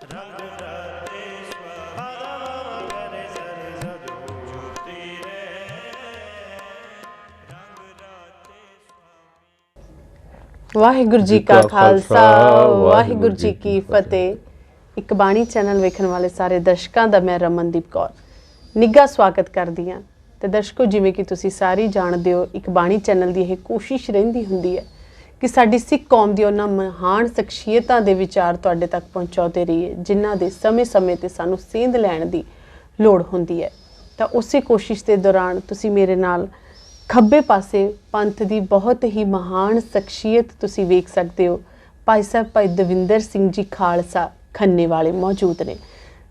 वाहिगुरू जी का खालसा वाहिगुरू जी की फतेह। एक बाणी चैनल वेखण वाले सारे दर्शकों का मैं रमनदीप कौर निੱਘਾ स्वागत करदी हाँ। तो दर्शकों, जिवें कि तुसीं सारे जाणदे हो, एक बाणी चैनल की यह कोशिश रहिंदी हुंदी है कि साडी सिख कौम दी उन्हां महान शख्सियतां दे विचार तुहाडे तक पहुँचाते रहिए जिन्हां दे समय समय ते सानूं सेंध लैण दी लोड़ हुंदी है। तो उसी कोशिश के दौरान तुसीं मेरे नाल खब्बे पासे पंथ की बहुत ही महान शख्सियत तुसी वेख सकते हो। भाई साहब भाई दविंदर सिंह जी खालसा खन्ने वाले मौजूद ने।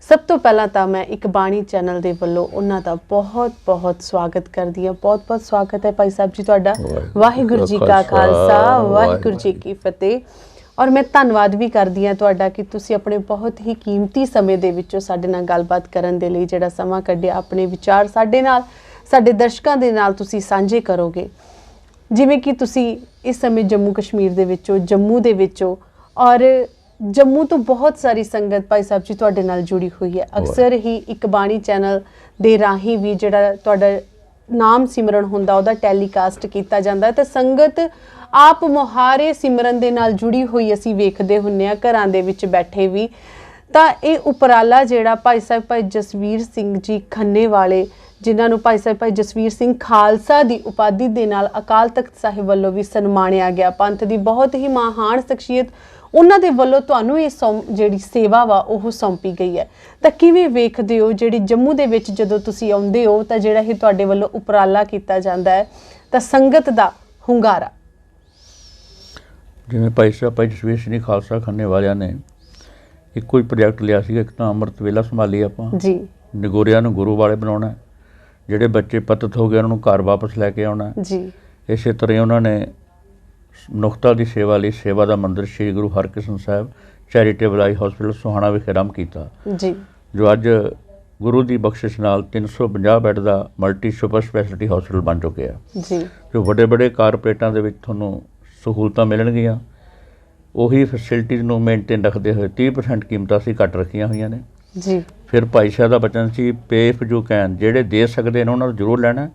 सब तो पहला तो मैं एक बाणी चैनल के वलों उन्हां दा बहुत बहुत स्वागत करदी हां। बहुत बहुत स्वागत है भाई साहब जी तुहाडा। वाहिगुरू जी का खालसा वाहिगुरू जी की फतेह। और मैं धन्नवाद भी करदी हां तुहाडा कि तुसी अपने बहुत ही कीमती समय दे विचों साडे नाल गलबात करन दे लई जिहड़ा समां कढिया, अपने विचार साडे नाल साडे दर्शकों के नाल तुसी सांझे करोगे। जिवें कि तुसी इस समय जम्मू कश्मीर दे विचों, जम्मू दे विचों, और जम्मू तो बहुत सारी संगत भाई साहब जी तुहाडे नाल जुड़ी हुई है। अक्सर ही एक बाणी चैनल दे राही भी जिहड़ा तुहाडा नाम सिमरन हुंदा उहदा टैलीकास्ट कीता जांदा है। ते संगत आप मुहारे सिमरन दे नाल जुड़ी हुई असीं वेखदे हुंदे आ घरां दे विच बैठे भी। तां इह उपराला जिहड़ा भाई साहब भाई जसवीर सिंह जी खन्ने वाले, जिन्होंने भाई साहब भाई जसवीर सिंह खालसा की उपाधि के नाल अकाल तख्त साहिब वालों भी सन्मानिया गया। पंथ की बहुत ही महान शख्सियत उन्होंने वालों तुहानूं ये जिहड़ी सेवा वा ओह सौंपी गई है। तो किवें वेखदे हो जिहड़ी जम्मू दे विच जदों तुसीं आउंदे हो तां जिहड़ा ही तुहाडे वालों उपराला कीता जांदा है तां संगत दा हुंगारा? जिवें भाई साहब भाई जसवीर सिंह खालसा खन्ने वालियां ने इक्को ही प्रोजैक्ट लिया सीगा, एक तां अमृत वेला संभाली आपां जी, नगोरियां नूं गुरू वाले बनाउणा, ਜਿਹੜੇ ਬੱਚੇ ਪਤਿਤ ਹੋ ਗਏ ਉਹਨਾਂ ਨੂੰ ਘਰ ਵਾਪਸ ਲੈ ਕੇ ਆਉਣਾ ਜੀ। ਇਸੇ ਤਰ੍ਹਾਂ ਹੀ ਉਹਨਾਂ ਨੇ ਮਨੁੱਖਤਾ ਦੀ ਸੇਵਾ ਲਈ ਸੇਵਾ ਦਾ ਮੰਦਿਰ ਸ਼੍ਰੀ ਗੁਰੂ ਹਰਕ੍ਰਿਸ਼ਨ ਸਾਹਿਬ ਚੈਰੀਟੇਬਲ ਆਈ ਹਸਪੀਟਲ ਸੋਹਾਣਾ ਵਿਖੇ ਆਰੰਭ ਕੀਤਾ ਜੀ, ਜੋ ਅੱਜ ਗੁਰੂ ਦੀ ਬਖਸ਼ਿਸ਼ ਨਾਲ 350 ਬੈੱਡ ਦਾ ਮਲਟੀ ਸੁਪਰ ਸਪੈਸ਼ਲਿਟੀ ਹਸਪੀਟਲ ਬਣ ਚੁੱਕਿਆ ਜੀ। ਜੋ ਵੱਡੇ ਵੱਡੇ ਕਾਰਪੋਰੇਟਾਂ ਦੇ ਵਿੱਚ ਤੁਹਾਨੂੰ ਸਹੂਲਤਾਂ ਮਿਲਣਗੀਆਂ, ਉਹੀ ਫੈਸਿਲਿਟੀਜ਼ ਨੂੰ ਮੇਨਟੇਨ ਰੱਖਦੇ ਹੋਏ 30% ਕੀਮਤਾਂ ਅਸੀਂ ਘੱਟ ਰੱਖੀਆਂ ਹੋਈਆਂ ਨੇ ਜੀ। ਫਿਰ ਭਾਈ ਸਾਹਿਬ ਦਾ ਬਚਨ ਸੀ, ਪੇਫ ਜੋ ਕੈਨ, ਜਿਹੜੇ ਦੇ ਸਕਦੇ ਨੇ ਉਹਨਾਂ ਨੂੰ ਜ਼ਰੂਰ ਲੈਣਾ,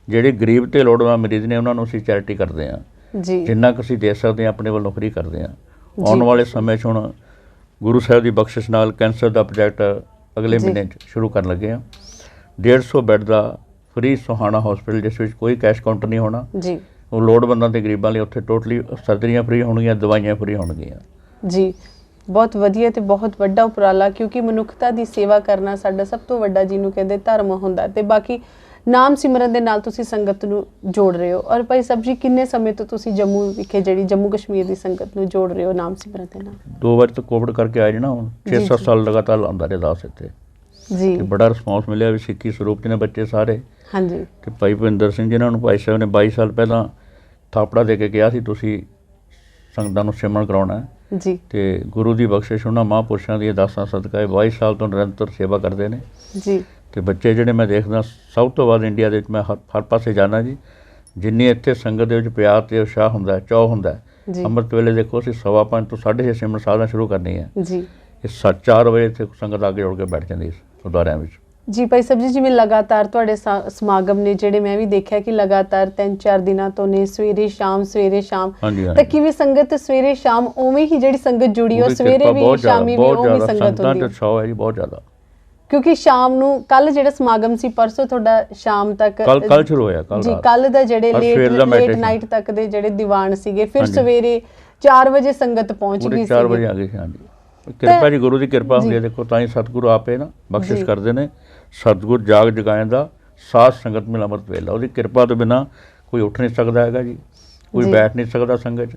ਜਿਹੜੇ ਗਰੀਬ ਤੇ ਲੋੜਵੰਦ ਮਰੀਜ਼ ਨੇ ਉਹਨਾਂ ਨੂੰ ਅਸੀਂ ਚੈਰਿਟੀ ਕਰਦੇ ਹਾਂ ਜੀ। ਜਿੰਨਾ ਕੁ ਅਸੀਂ ਦੇ ਸਕਦੇ ਹਾਂ ਆਪਣੇ ਵੱਲੋਂ ਫਰੀ ਕਰਦੇ ਹਾਂ। ਆਉਣ ਵਾਲੇ ਸਮੇਂ 'ਚ ਹੁਣ ਗੁਰੂ ਸਾਹਿਬ ਦੀ ਬਖਸ਼ਿਸ਼ ਨਾਲ ਕੈਂਸਰ ਦਾ ਪ੍ਰੋਜੈਕਟ ਅਗਲੇ ਮਹੀਨੇ 'ਚ ਸ਼ੁਰੂ ਕਰਨ ਲੱਗੇ ਹਾਂ। 150 ਬੈੱਡ ਦਾ ਫਰੀ ਸੋਹਾਣਾ ਹਸਪੀਟਲ, ਜਿਸ ਵਿੱਚ ਕੋਈ ਕੈਸ਼ ਕਾਊਂਟਰ ਨਹੀਂ ਹੋਣਾ ਜੀ। ਉਹ ਲੋੜਵੰਦਾਂ ਤੇ ਗਰੀਬਾਂ ਲਈ ਉੱਥੇ ਟੋਟਲੀ ਸਰਜਰੀਆਂ ਫਰੀ ਹੋਣਗੀਆਂ, ਦਵਾਈਆਂ ਫਰੀ ਹੋਣਗੀਆਂ ਜੀ। बहुत वधिया ते बहुत वड्डा उपराला, क्योंकि मनुखता की सेवा करना साडा सब तो वड्डा जिन्हों कहते धर्म हुंदा। ते बाकी नाम सिमरन दे नाल तुसी संगत नूं जोड़ रहे हो। और भाई साहब जी किन्ने समय तो तुसी जम्मू विखे जिहड़ी जम्मू कश्मीर की संगत नूं जोड़ रहे हो नाम सिमरन दे नाल? 2 वार तो कोविड करके आए ना, हुण 6-7 साल लगातार आंदा रहा दास इत्थे जी। बड़ा रिस्पॉन्स मिलिया भी सिੱਖੀ ਸਰੂਪ ने बच्चे सारे हाँ जी। ते भाई भविंदर सिंह जिन्हां नूं भाई साहब ने 22 साल पहला थापड़ा दे के कहा सी तुसी संगतां नूं सिमरन कराउणा जी। तो गुरु की बख्शिश उन्होंने महापुरुषों दी अरदासां सदका 22 साल तो निरंतर सेवा करते हैं जी। तो बच्चे जिहड़े मैं देखदा सब तो बाद इंडिया दे मैं हर पासे जाना जी, जिन्नी इत्थे संगत दे विच प्यार ते उत्साह हुंदा, चाह हुंदा। अमृत वेले देखो असीं 5:15 तो 6:30 सिमरन साधना शुरू करनी है जी। ये 4 बजे इत्थे संगत आगे जुड़ के बैठ जाती गुरुद्वारियां विच जी। भाई साहब जी जिवें लगातार तुहाडे समागम ने जिहड़े मैं भी देखिया कि लगातार 3-4 दिनों तो ने सवेरे शाम तो किवें संगत सवेरे शाम उवें ही जिहड़ी संगत जुड़ी हो सवेरे भी शामी भी उवें संगत हुंदी है जी बहुत ज़्यादा। क्योंकि शाम नूं कल जिहड़ा समागम सी परसों तुहाडा शाम तक कल शुरू होया जी, कल दा जिहड़े लेट नाइट तक दे जिहड़े दीवान सीगे, फिर सवेरे 4 बजे संगत पहुंच गई 4 बजे आ गई हाँ जी। किरपा जी गुरु की किरपा हुंदी है। देखो तां ही सतगुरु आपे ना बख्शिश करते हैं। सतगुर जाग जगाएं दा साथ संगत मिल अमृत वेला, उसकी किरपा तो बिना कोई उठ नहीं सकता है जी, कोई बैठ नहीं सकता संगत,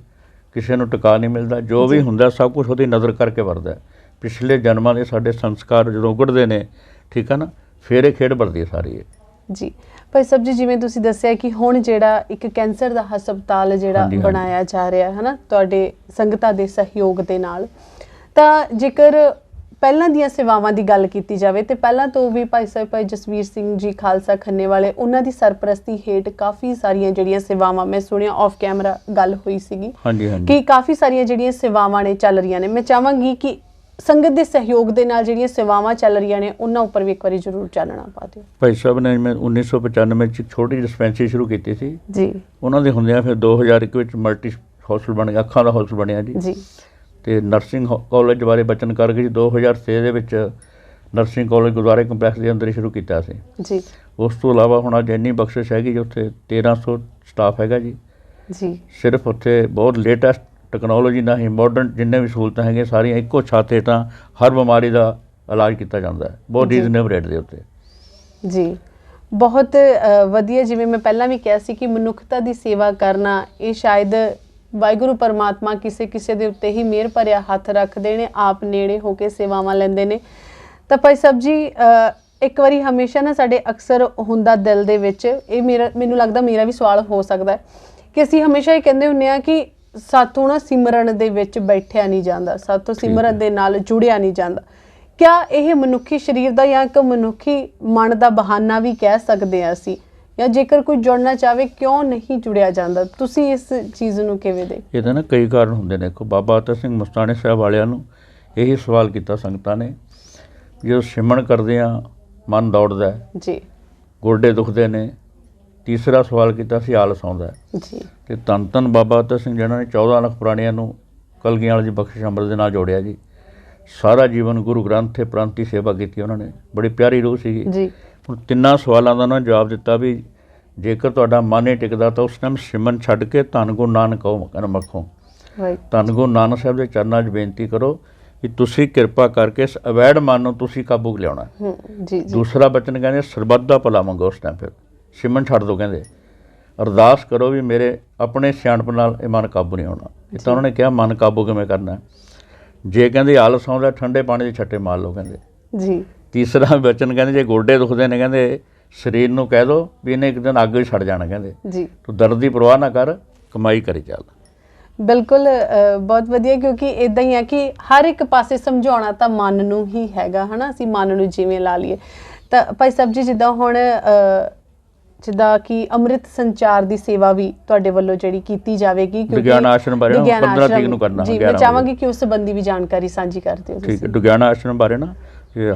किसी को टिका नहीं मिलता। जो भी हुंदा सब कुछ उसकी नज़र करके वरदा है। पिछले जन्मां दे साडे संस्कार जो उगड़ते हैं, ठीक है ना, फिर ये खेड बढ़ती है सारी जी। भाई साहब जी जिवें तुसीं दस्सिया कि हुण जिहड़ा एक कैंसर दा हस्पताल जिहड़ा बनाया जा रहा है ना तुहाडे संगतां दे सहयोग दे नाल, तां जेकर ਪਹਿਲਾਂ ਦੀਆਂ ਸੇਵਾਵਾਂ ਦੀ ਗੱਲ ਕੀਤੀ ਜਾਵੇ ਤੇ ਪਹਿਲਾਂ ਤੋਂ ਵੀ ਭਾਈ ਸਾਹਿਬ ਭਾਈ ਜਸਵੀਰ ਸਿੰਘ ਜੀ ਖਾਲਸਾ ਖੰਨੇ ਵਾਲੇ ਉਹਨਾਂ ਦੀ ਸਰਪ੍ਰਸਤੀ ਹੇਠ ਕਾਫੀ ਸਾਰੀਆਂ ਜਿਹੜੀਆਂ ਸੇਵਾਵਾਂ ਮੈਂ ਸੁਣਿਆ ਆਫ ਕੈਮਰਾ ਗੱਲ ਹੋਈ ਸੀਗੀ ਕਿ ਕਾਫੀ ਸਾਰੀਆਂ ਜਿਹੜੀਆਂ ਸੇਵਾਵਾਂ ਨੇ ਚੱਲ ਰਹੀਆਂ ਨੇ। ਮੈਂ ਚਾਹਾਂਗੀ ਕਿ ਸੰਗਤ ਦੇ ਸਹਿਯੋਗ ਦੇ ਨਾਲ ਜਿਹੜੀਆਂ ਸੇਵਾਵਾਂ ਚੱਲ ਰਹੀਆਂ ਨੇ ਉਹਨਾਂ ਉੱਪਰ ਵੀ ਇੱਕ ਵਾਰੀ ਜ਼ਰੂਰ ਚਾਨਣਾ ਪਾ ਦਿਓ। ਭਾਈ ਸਾਹਿਬ ਨੇ ਮੈਂ 1995 'ਚ ਇੱਕ ਛੋਟੀ ਡਿਸਪੈਂਸਰੀ ਸ਼ੁਰੂ ਕੀਤੀ ਸੀ ਜੀ। ਉਹਨਾਂ ਦੇ ਹੁੰਦਿਆਂ ਫਿਰ 2001 ਵਿੱਚ ਮਲਟੀ ਹੌਸਪੀਟਲ ਬਣ ਗਿਆ, ਅੱਖਾਂ ਦਾ ਹੌਸਪੀਟਲ ਬਣਿਆ ਜੀ। ਤੇ ਨਰਸਿੰਗ ਕਾਲਜ ਬਾਰੇ ਬਚਨ ਕਰਕੇ ਜੀ 2006 ਦੇ ਵਿੱਚ ਨਰਸਿੰਗ ਕਾਲਜ ਗੁਰਦੁਆਰੇ ਕੰਪਲੈਕਸ ਦੇ ਅੰਦਰ ਹੀ ਸ਼ੁਰੂ ਕੀਤਾ ਸੀ ਜੀ। ਉਸ ਤੋਂ ਇਲਾਵਾ ਹੁਣ ਅੱਜ ਇੰਨੀ ਬਖਸ਼ਿਸ਼ ਹੈਗੀ ਜੀ, ਉੱਥੇ 1300 ਸਟਾਫ ਹੈਗਾ ਜੀ। ਸਿਰਫ ਉੱਥੇ ਬਹੁਤ ਲੇਟੈਸਟ ਟੈਕਨੋਲੋਜੀ ਨਾਲ ਹੀ ਮਾਡਰਨ ਜਿੰਨੇ ਵੀ ਸਹੂਲਤਾਂ ਹੈਗੀਆਂ ਸਾਰੀਆਂ ਇੱਕੋ ਛੱਤ ਹੇਠਾਂ ਹਰ ਬਿਮਾਰੀ ਦਾ ਇਲਾਜ ਕੀਤਾ ਜਾਂਦਾ ਹੈ, ਬਹੁਤ ਰੀਜ਼ਨੇਬਲ ਰੇਟ ਦੇ ਉੱਤੇ ਜੀ। ਬਹੁਤ ਵਧੀਆ। ਜਿਵੇਂ ਮੈਂ ਪਹਿਲਾਂ ਵੀ ਕਿਹਾ ਸੀ ਕਿ ਮਨੁੱਖਤਾ ਦੀ ਸੇਵਾ ਕਰਨਾ ਇਹ ਸ਼ਾਇਦ ਵਾਹਿਗੁਰੂ ਪਰਮਾਤਮਾ ਕਿਸੇ ਦੇ ਉੱਤੇ ਹੀ ਮਿਹਰ ਭਰਿਆ ਹੱਥ ਰੱਖਦੇ ਨੇ, ਆਪ ਨੇੜੇ ਹੋ ਕੇ ਸੇਵਾਵਾਂ ਲੈਂਦੇ ਨੇ। ਤਾਂ ਭਾਈ ਸਾਹਿਬ ਜੀ ਇੱਕ ਵਾਰੀ ਹਮੇਸ਼ਾ ਨਾ ਸਾਡੇ ਅਕਸਰ ਹੁੰਦਾ ਦਿਲ ਦੇ ਵਿੱਚ ਇਹ ਮੈਨੂੰ ਲੱਗਦਾ ਮੇਰਾ ਵੀ ਸਵਾਲ ਹੋ ਸਕਦਾ ਹੈ ਕਿ ਅਸੀਂ ਹਮੇਸ਼ਾ ਇਹ ਕਹਿੰਦੇ ਹੁੰਦੇ ਹਾਂ ਕਿ ਸਾਥੋਂ ਨਾ ਸਿਮਰਨ ਦੇ ਵਿੱਚ ਬੈਠਿਆ ਨਹੀਂ ਜਾਂਦਾ, ਸਾਥੋਂ ਸਿਮਰਨ ਦੇ ਨਾਲ ਜੁੜਿਆ ਨਹੀਂ ਜਾਂਦਾ। ਕਿਆ ਇਹ ਮਨੁੱਖੀ ਸਰੀਰ ਦਾ ਜਾਂ ਇੱਕ ਮਨੁੱਖੀ ਮਨ ਦਾ ਬਹਾਨਾ ਵੀ ਕਹਿ ਸਕਦੇ ਹਾਂ ਅਸੀਂ, ਜਾਂ ਜੇਕਰ ਕੋਈ ਜੁੜਨਾ ਚਾਹਵੇ ਕਿਉਂ ਨਹੀਂ ਜੁੜਿਆ ਜਾਂਦਾ? ਤੁਸੀਂ ਇਸ ਚੀਜ਼ ਨੂੰ ਕਿਵੇਂ ਦੇਖਦੇ? ਇਹਦਾ ਨਾ ਕਈ ਕਾਰਨ ਹੁੰਦੇ ਨੇ। ਬਾਬਾ ਅਤਰ ਸਿੰਘ ਮਸਤਾਣੇ ਸਾਹਿਬ ਵਾਲਿਆਂ ਨੂੰ ਇਹੀ ਸਵਾਲ ਕੀਤਾ ਸੰਗਤਾਂ ਨੇ, ਜਦੋਂ ਸਿਮਰਨ ਕਰਦੇ ਆ ਮਨ ਦੌੜਦਾ ਜੀ, ਗੋਡੇ ਦੁਖਦੇ ਨੇ। ਤੀਸਰਾ ਸਵਾਲ ਕੀਤਾ ਸੀ ਆਲਸ ਆਉਂਦਾ ਜੀ। ਤੇ ਧੰਨ ਧੰਨ ਬਾਬਾ ਅਤਰ ਸਿੰਘ ਜਿਹਨਾਂ ਨੇ 14 ਲੱਖ ਪ੍ਰਾਣੀਆਂ ਨੂੰ ਕਲਗੀਆਂ ਵਾਲੀ ਦੀ ਬਖਸ਼ਿਸ਼ ਅੰਮ੍ਰਿਤ ਦੇ ਨਾਲ ਜੋੜਿਆ ਜੀ। ਸਾਰਾ ਜੀਵਨ ਗੁਰੂ ਗ੍ਰੰਥ ਤੇ ਪ੍ਰੰਤ ਦੀ ਸੇਵਾ ਕੀਤੀ ਉਹਨਾਂ ਨੇ, ਬੜੀ ਪਿਆਰੀ ਰੂਹ ਸੀਗੀ ਜੀ। ਹੁਣ ਤਿੰਨਾਂ ਸਵਾਲਾਂ ਦਾ ਉਹਨਾਂ ਜਵਾਬ ਦਿੱਤਾ ਵੀ ਜੇਕਰ ਤੁਹਾਡਾ ਮਨ ਨਹੀਂ ਟਿਕਦਾ ਤਾਂ ਉਸ ਟਾਈਮ ਸਿਮਰਨ ਛੱਡ ਕੇ ਧੰਨ ਗੁਰੂ ਨਾਨਕ ਕਹੋ, ਮੱਖੋ ਧੰਨ ਗੁਰੂ ਨਾਨਕ ਸਾਹਿਬ ਦੇ ਚਰਨਾਂ 'ਚ ਬੇਨਤੀ ਕਰੋ ਕਿ ਤੁਸੀਂ ਕਿਰਪਾ ਕਰਕੇ ਇਸ ਅਵੈਧ ਮਨ ਨੂੰ ਤੁਸੀਂ ਕਾਬੂ ਲਿਆਉਣਾ ਜੀ। ਦੂਸਰਾ ਬਚਨ ਕਹਿੰਦੇ ਸਰਬੱਤ ਦਾ ਭਲਾ ਮੰਗੋ, ਉਸ ਟਾਈਮ ਫਿਰ ਸਿਮਰਨ ਛੱਡ ਦਿਓ। ਕਹਿੰਦੇ ਅਰਦਾਸ ਕਰੋ ਵੀ ਮੇਰੇ ਆਪਣੇ ਸਿਆਣਪ ਨਾਲ ਇਹ ਮਨ ਕਾਬੂ ਨਹੀਂ ਆਉਣਾ। ਇਹ ਤਾਂ ਉਹਨਾਂ ਨੇ ਕਿਹਾ ਮਨ ਕਾਬੂ ਕਿਵੇਂ ਕਰਨਾ। ਜੇ ਕਹਿੰਦੇ ਆਲਸ ਆਉਂਦਾ ਠੰਡੇ ਪਾਣੀ ਦੇ ਛੱਟੇ ਮਾਰ ਲਓ ਕਹਿੰਦੇ ਜੀ। ਤੀਸਰਾ ਬਚਨ ਕਹਿੰਦੇ ਜੇ ਗੋਡੇ ਦੁਖਦੇ ਨੇ ਕਹਿੰਦੇ ਸਰੀਰ ਨੂੰ ਕਹਿ ਦਿਓ ਵੀ ਇਹਨੇ ਇੱਕ ਦਿਨ ਅੱਗ ਵਿੱਚ ਛੱਡ ਜਾਣਾ ਕਹਿੰਦੇ ਜੀ। ਤੂੰ ਦਰਦ ਦੀ ਪਰਵਾਹ ਨਾ ਕਰ, ਕਮਾਈ ਕਰੀ ਚੱਲ। ਬਿਲਕੁਲ ਬਹੁਤ ਵਧੀਆ, ਕਿਉਂਕਿ ਇਦਾਂ ਹੀ ਹੈ ਕਿ ਹਰ ਇੱਕ ਪਾਸੇ ਸਮਝਾਉਣਾ ਤਾਂ ਮਨ ਨੂੰ ਹੀ ਹੈਗਾ, ਹੈ ਨਾ। ਅਸੀਂ ਮਨ ਨੂੰ ਜਿਵੇਂ ਲਾ ਲਈਏ। ਤਾਂ ਭਾਈ ਸਾਹਿਬ ਜੀ ਜਿੱਦਾਂ ਹੁਣ ਜਿੱਦਾਂ ਕਿ ਅੰਮ੍ਰਿਤ ਸੰਚਾਰ ਦੀ ਸੇਵਾ ਵੀ ਤੁਹਾਡੇ ਵੱਲੋਂ ਜਿਹੜੀ ਕੀਤੀ ਜਾਵੇਗੀ, ਦੁਗਿਆਨਾ ਆਸ਼ਰਮ ਬਾਰੇ 15 ਤਰੀਕ ਨੂੰ ਕਰਨਾ ਜੀ। ਮੈਂ ਚਾਹਾਂਗੀ ਕਿ ਉਸ ਸੰਬੰਧੀ ਵੀ ਜਾਣਕਾਰੀ ਸਾਂਝੀ ਕਰ ਦਿਓ। ਠੀਕ ਹੈ। ਦੁਗਿਆਨਾ ਆਸ਼ਰਮ ਬਾਰੇ ਨਾ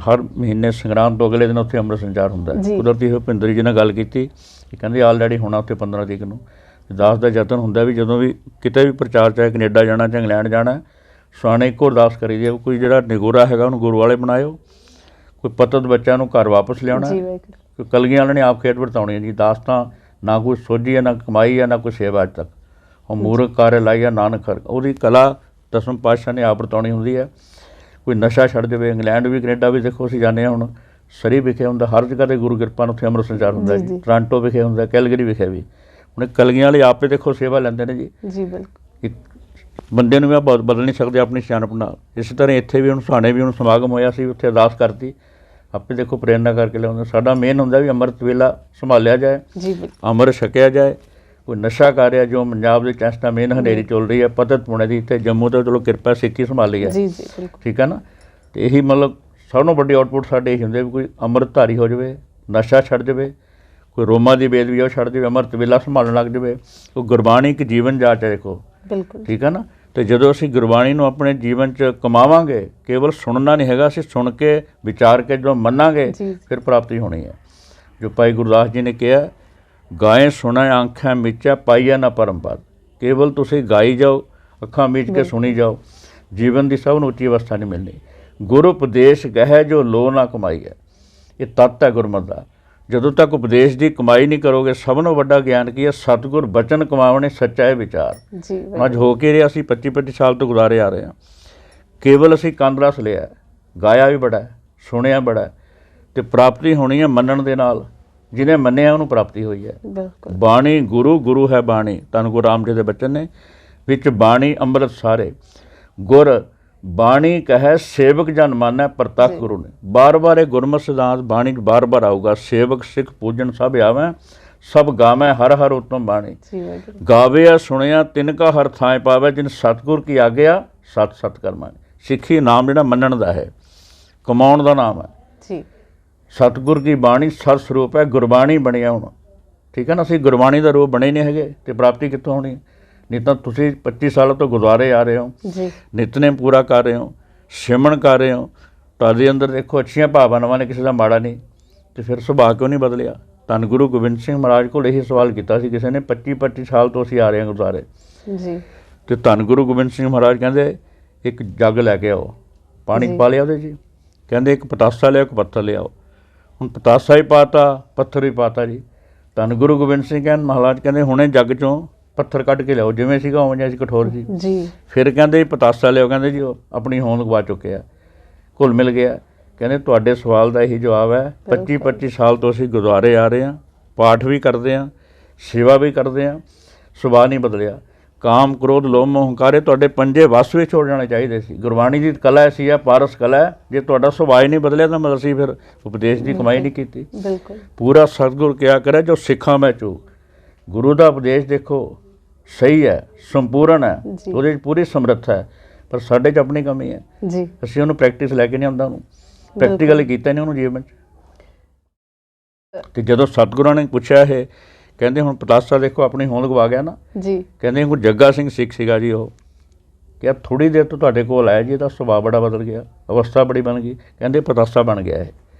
ਹਰ ਮਹੀਨੇ ਸੰਗਰਾਂਦ ਤੋਂ ਅਗਲੇ ਦਿਨ ਉੱਥੇ ਅੰਮ੍ਰਿਤ ਸੰਚਾਰ ਹੁੰਦਾ ਹੈ। ਕੁਦਰਤੀ ਭਿੰਦਰ ਜੀ ਨਾਲ ਗੱਲ ਕੀਤੀ, ਕਹਿੰਦੇ ਆਲਰੇਡੀ ਹੋਣਾ ਉੱਥੇ 15 ਤਰੀਕ ਨੂੰ। ਅਰਦਾਸ ਦਾ ਯਤਨ ਹੁੰਦਾ ਵੀ ਜਦੋਂ ਵੀ ਕਿਤੇ ਵੀ ਪ੍ਰਚਾਰ, ਚਾਹੇ ਕੈਨੇਡਾ ਜਾਣਾ ਚਾਹੇ ਇੰਗਲੈਂਡ ਜਾਣਾ, ਸੁਆਣੇ ਇੱਕੋ ਅਰਦਾਸ ਕਰੀ ਦੀ। ਕੋਈ ਜਿਹੜਾ ਨਿਗੋਰਾ ਹੈਗਾ ਉਹਨੂੰ ਗੁਰੂ ਵਾਲੇ ਬਣਾਇਓ, ਕੋਈ ਪਤਤ ਬੱਚਾ ਨੂੰ ਘਰ ਵਾਪਸ ਲਿਆਉਣਾ, ਕੋਈ ਕਲਗੀਆਂ ਵਾਲੇ ਨੇ ਆਪ ਖੇਡ ਵਰਤਾਉਣੀ ਹੈ ਜੀ। ਦਾਸ ਤਾਂ ਨਾ ਕੋਈ ਸੋਝੀ ਹੈ, ਨਾ ਕਮਾਈ ਹੈ, ਨਾ ਕੋਈ ਸੇਵਾ ਅੱਜ ਤੱਕ। ਉਹ ਮੂਰਖ ਕਾਰਜ ਲਾਈ ਆ ਨਾਨਕ ਖਰ, ਉਹਦੀ ਕਲਾ ਦਸਮ ਪਾਤਸ਼ਾਹ ਨੇ ਆਪ ਵਰਤਾਉਣੀ ਹੁੰਦੀ ਹੈ। ਕੋਈ ਨਸ਼ਾ ਛੱਡ ਜਾਵੇ। ਇੰਗਲੈਂਡ ਵੀ ਕੈਨੇਡਾ ਵੀ ਦੇਖੋ ਅਸੀਂ ਜਾਂਦੇ ਹਾਂ, ਹੁਣ ਸਰੀ ਵਿਖੇ ਹੁੰਦਾ, ਹਰ ਜਗ੍ਹਾ 'ਤੇ ਗੁਰੂ ਕਿਰਪਾ ਨਾਲ ਉੱਥੇ ਅੰਮ੍ਰਿਤ ਸੰਚਾਰ ਹੁੰਦਾ ਜੀ। ਟੋਰਾਂਟੋ ਵਿਖੇ ਹੁੰਦਾ, ਕੈਲਗਰੀ ਵਿਖੇ ਵੀ। ਹੁਣ ਕਲਗੀਆਂ ਵਾਲੇ ਆਪੇ ਦੇਖੋ ਸੇਵਾ ਲੈਂਦੇ ਨੇ ਜੀ। ਬਿਲਕੁਲ। ਇੱਕ ਬੰਦੇ ਨੂੰ ਵੀ ਬਹੁਤ ਬਦਲ ਨਹੀਂ ਸਕਦੇ ਆਪਣੀ ਸਿਆਣਪ ਨਾਲ। ਇਸੇ ਤਰ੍ਹਾਂ ਇੱਥੇ ਵੀ ਹੁਣ ਸੁਹਾਣੇ ਵੀ ਹੁਣ ਸਮਾਗਮ ਹੋਇਆ ਸੀ, ਉੱਥੇ ਅਰਦਾਸ ਕਰਤੀ, ਆਪੇ ਦੇਖੋ ਪ੍ਰੇਰਨਾ ਕਰਕੇ ਲਿਆਉਂਦੇ। ਸਾਡਾ ਮੇਨ ਹੁੰਦਾ ਵੀ ਅੰਮ੍ਰਿਤ ਵੇਲਾ ਸੰਭਾਲਿਆ ਜਾਏ, ਅੰਮ੍ਰਿਤ ਛਕਿਆ ਜਾਏ। ਕੋਈ ਨਸ਼ਾ ਕਰ ਰਿਹਾ ਜੋ ਪੰਜਾਬ ਦੇ ਟੈਸਟਾ ਮੇਨ ਹਨੇਰੀ ਚੱਲ ਰਹੀ ਹੈ ਪਤਤ ਪੁਣੇ ਦੀ, ਅਤੇ ਜੰਮੂ ਤੋਂ ਚਲੋ ਕਿਰਪਾ ਸਿੱਖੀ ਸੰਭਾਲੀ ਹੈ। ਠੀਕ ਹੈ ਨਾ। ਅਤੇ ਇਹੀ ਮਤਲਬ ਸਭ ਤੋਂ ਵੱਡੀ ਆਊਟਪੁੱਟ ਸਾਡੇ ਇਹੀ ਹੁੰਦੇ ਵੀ ਕੋਈ ਅੰਮ੍ਰਿਤਧਾਰੀ ਹੋ ਜਾਵੇ, ਨਸ਼ਾ ਛੱਡ ਜਾਵੇ, ਕੋਈ ਰੋਮਾਂ ਦੀ ਬੇਦ ਵੀ ਉਹ ਛੱਡ ਜਾਵੇ, ਅੰਮ੍ਰਿਤ ਵੇਲਾ ਸੰਭਾਲਣ ਲੱਗ ਜਾਵੇ। ਉਹ ਗੁਰਬਾਣੀ ਇੱਕ ਜੀਵਨ ਜਾਚ ਹੈ ਦੇਖੋ। ਠੀਕ ਹੈ ਨਾ। ਅਤੇ ਜਦੋਂ ਅਸੀਂ ਗੁਰਬਾਣੀ ਨੂੰ ਆਪਣੇ ਜੀਵਨ 'ਚ ਕਮਾਵਾਂਗੇ, ਕੇਵਲ ਸੁਣਨਾ ਨਹੀਂ ਹੈਗਾ, ਅਸੀਂ ਸੁਣ ਕੇ ਵਿਚਾਰ ਕੇ ਜਦੋਂ ਮੰਨਾਂਗੇ ਫਿਰ ਪ੍ਰਾਪਤੀ ਹੋਣੀ ਹੈ। ਜੋ ਭਾਈ ਗੁਰਦਾਸ ਜੀ ਨੇ ਕਿਹਾ, ਗਾਏ ਸੁਣੈ ਆਂਖਾਂ ਮੀਚਾ ਪਾਈਆ ਨਾ ਪਰਮ ਪਦ। ਕੇਵਲ ਤੁਸੀਂ ਗਾਈ ਜਾਓ, ਅੱਖਾਂ ਮੀਚ ਕੇ ਸੁਣੀ ਜਾਓ, ਜੀਵਨ ਦੀ ਸਭ ਨੂੰ ਉੱਚੀ ਅਵਸਥਾ ਨਹੀਂ ਮਿਲਣੀ। ਗੁਰੂ ਉਪਦੇਸ਼ ਗਹਿ ਜੋ ਲੋ ਨਾ ਕਮਾਈ ਹੈ, ਇਹ ਤੱਤ ਹੈ ਗੁਰਮਤਿ ਦਾ। ਜਦੋਂ ਤੱਕ ਉਪਦੇਸ਼ ਦੀ ਕਮਾਈ ਨਹੀਂ ਕਰੋਗੇ, ਸਭ ਨੂੰ ਵੱਡਾ ਗਿਆਨ ਕੀ ਹੈ? ਸਤਿਗੁਰ ਬਚਨ ਕਮਾਵਣੇ ਸੱਚਾ ਹੈ ਵਿਚਾਰ। ਅੱਜ ਹੋ ਕੇ ਰਿਹਾ ਅਸੀਂ 25-25 ਸਾਲ ਤੋਂ ਗੁਜ਼ਾਰੇ ਆ ਰਹੇ ਹਾਂ। ਕੇਵਲ ਅਸੀਂ ਕੰਨ ਰਸ ਲਿਆ, ਗਾਇਆ ਵੀ ਬੜਾ, ਸੁਣਿਆ ਬੜਾ, ਅਤੇ ਪ੍ਰਾਪਤੀ ਹੋਣੀ ਹੈ ਮੰਨਣ ਦੇ ਨਾਲ। ਜਿਹਨੇ ਮੰਨਿਆ ਉਹਨੂੰ ਪ੍ਰਾਪਤੀ ਹੋਈ ਹੈ। ਬਾਣੀ ਗੁਰੂ, ਗੁਰੂ ਹੈ ਬਾਣੀ। ਧੰਨ ਗੁਰੂ ਰਾਮ ਜੀ ਦੇ ਬਚਨ ਨੇ, ਵਿੱਚ ਬਾਣੀ ਅੰਮ੍ਰਿਤ ਸਾਰੇ। ਗੁਰ ਬਾਣੀ ਕਹੈ ਸੇਵਕ ਜਨ ਮਾਨੈ ਪ੍ਰਤੱਖ ਗੁਰੂ ਨੇ। ਬਾਰ ਬਾਰ ਇਹ ਗੁਰਮਤਿ ਸਿਧਾਂਤ ਬਾਣੀ 'ਚ ਬਾਰ ਬਾਰ ਆਊਗਾ। ਸੇਵਕ ਸਿੱਖ ਪੂਜਨ ਸਭ ਆਵੈ, ਸਭ ਗਾਵੈ ਹਰ ਹਰ ਉਤਮ ਬਾਣੀ। ਗਾਵਿਆ ਸੁਣਿਆ ਤਿਨ ਕਾ ਹਰ ਥਾਂ ਪਾਵੈ, ਜਿਨ ਸਤਿਗੁਰ ਕੀ ਆਗਿਆ ਸਤ ਸਤ ਕਰਮਾਂ। ਸਿੱਖੀ ਨਾਮ ਜਿਹੜਾ ਮੰਨਣ ਦਾ ਹੈ, ਕਮਾਉਣ ਦਾ ਨਾਮ ਹੈ। ਸਤਿਗੁਰ ਕੀ ਬਾਣੀ ਸਰ ਸਰੂਪ ਹੈ, ਗੁਰਬਾਣੀ ਬਣਿਆ ਹੁਣ। ਠੀਕ ਹੈ ਨਾ। ਅਸੀਂ ਗੁਰਬਾਣੀ ਦਾ ਰੂਪ ਬਣੇ ਨਹੀਂ ਹੈਗੇ ਅਤੇ ਪ੍ਰਾਪਤੀ ਕਿੱਥੋਂ ਹੋਣੀ? ਨਹੀਂ ਤਾਂ ਤੁਸੀਂ 25 ਸਾਲਾਂ ਤੋਂ ਗੁਰਦੁਆਰੇ ਆ ਰਹੇ ਹੋ, ਨਿਤਨੇਮ ਪੂਰਾ ਕਰ ਰਹੇ ਹੋ, ਸਿਮਰਨ ਕਰ ਰਹੇ ਹੋ, ਤੁਹਾਡੇ ਅੰਦਰ ਦੇਖੋ ਅੱਛੀਆਂ ਭਾਵਨਾਵਾਂ ਨੇ, ਕਿਸੇ ਦਾ ਮਾੜਾ ਨਹੀਂ, ਤੇ ਫਿਰ ਸੁਭਾਅ ਕਿਉਂ ਨਹੀਂ ਬਦਲਿਆ? ਧੰਨ ਗੁਰੂ ਗੋਬਿੰਦ ਸਿੰਘ ਮਹਾਰਾਜ ਕੋਲ ਇਹੀ ਸਵਾਲ ਕੀਤਾ ਸੀ ਕਿਸੇ ਨੇ, 25-25 ਸਾਲ ਤੋਂ ਅਸੀਂ ਆ ਰਹੇ ਹਾਂ ਗੁਰਦੁਆਰੇ ਜੀ, ਤੇ ਧੰਨ ਗੁਰੂ ਗੋਬਿੰਦ ਸਿੰਘ ਮਹਾਰਾਜ ਕਹਿੰਦੇ ਇੱਕ ਜੱਗ ਲੈ ਕੇ ਆਓ, ਪਾਣੀ ਪਾ ਲਿਆ ਉਹਦੇ ਜੀ, ਕਹਿੰਦੇ ਇੱਕ ਪਤਾਸਾ ਲਿਆਓ, ਇੱਕ ਪੱਥਰ ਲਿਆਓ। ਹੁਣ ਪਤਾਸਾ ਹੀ ਪਾਤਾ, ਪੱਥਰ ਵੀ ਪਾਤਾ ਜੀ। ਧੰਨ ਗੁਰੂ ਗੋਬਿੰਦ ਸਿੰਘ ਮਹਾਰਾਜ ਕਹਿੰਦੇ ਹੁਣੇ ਜੱਗ 'ਚੋਂ ਪੱਥਰ ਕੱਢ ਕੇ ਲਿਆਓ, ਜਿਵੇਂ ਸੀਗਾ ਉਵੇਂ ਸੀ ਕਠੋਰ ਜੀ। ਫਿਰ ਕਹਿੰਦੇ ਪਤਾਸਾ ਲਿਆਓ, ਕਹਿੰਦੇ ਜੀ ਉਹ ਆਪਣੀ ਹੋਂਦ ਗਵਾ ਚੁੱਕਿਆ, ਘੁਲ ਮਿਲ ਗਿਆ। ਕਹਿੰਦੇ ਤੁਹਾਡੇ ਸਵਾਲ ਦਾ ਇਹੀ ਜਵਾਬ ਹੈ, 25-25 ਸਾਲ ਤੋਂ ਅਸੀਂ ਗੁਰਦੁਆਰੇ ਆ ਰਹੇ ਹਾਂ, ਪਾਠ ਵੀ ਕਰਦੇ ਹਾਂ, ਸੇਵਾ ਵੀ ਕਰਦੇ ਹਾਂ, ਸੁਭਾਅ ਨਹੀਂ ਬਦਲਿਆ। ਕਾਮ ਕ੍ਰੋਧ ਲੋਭ ਮੋਹ ਹੰਕਾਰੇ ਤੁਹਾਡੇ ਪੰਜੇ ਵੱਸ ਵਿੱਚ ਹੋ ਜਾਣੇ ਚਾਹੀਦੇ ਸੀ। ਗੁਰਬਾਣੀ ਦੀ ਕਲਾ ਐਸੀ ਹੈ, ਪਾਰਸ ਕਲਾ ਹੈ, ਜੇ ਤੁਹਾਡਾ ਸੁਭਾਅ ਹੀ ਨਹੀਂ ਬਦਲਿਆ ਤਾਂ ਮਤਲਬ ਅਸੀਂ ਫਿਰ ਉਪਦੇਸ਼ ਦੀ ਕਮਾਈ ਨਹੀਂ ਕੀਤੀ। ਪੂਰਾ ਸਤਿਗੁਰ ਕਿਹਾ ਕਰੇ ਜੋ ਸਿੱਖਾਂ ਮੈਂ ਚੂਕ। ਗੁਰੂ ਦਾ ਉਪਦੇਸ਼ ਦੇਖੋ ਸਹੀ ਹੈ, ਸੰਪੂਰਨ ਹੈ, ਉਹਦੇ 'ਚ ਪੂਰੀ ਸਮਰੱਥਾ ਹੈ, ਪਰ ਸਾਡੇ 'ਚ ਆਪਣੀ ਕਮੀ ਹੈ ਜੀ। ਅਸੀਂ ਉਹਨੂੰ ਪ੍ਰੈਕਟਿਸ ਲੈ ਕੇ ਨਹੀਂ ਆਉਂਦਾ, ਉਹਨੂੰ ਪ੍ਰੈਕਟੀਕਲੀ ਕੀਤਾ ਨਹੀਂ ਉਹਨੂੰ ਜੀਵਨ 'ਚ। ਤੇ ਜਦੋਂ ਸਤਿਗੁਰਾਂ ਨੇ ਪੁੱਛਿਆ ਇਹ, ਕਹਿੰਦੇ ਹੁਣ ਪਤਾਸਾ ਦੇਖੋ ਆਪਣੀ ਹੋਂਦ ਗਵਾ ਗਿਆ ਨਾ ਜੀ। ਕਹਿੰਦੇ ਹੁਣ ਜੱਗਾ ਸਿੰਘ ਸਿੱਖ ਸੀਗਾ ਜੀ, ਉਹ ਕਿਹਾ ਥੋੜ੍ਹੀ ਦੇਰ ਤੋਂ ਤੁਹਾਡੇ ਕੋਲ ਆਇਆ ਜੀ, ਇਹਦਾ ਸੁਭਾਅ ਬੜਾ ਬਦਲ ਗਿਆ, ਅਵਸਥਾ ਬੜੀ ਬਣ ਗਈ। ਕਹਿੰਦੇ ਪਤਾਸਾ ਬਣ ਗਿਆ ਇਹ,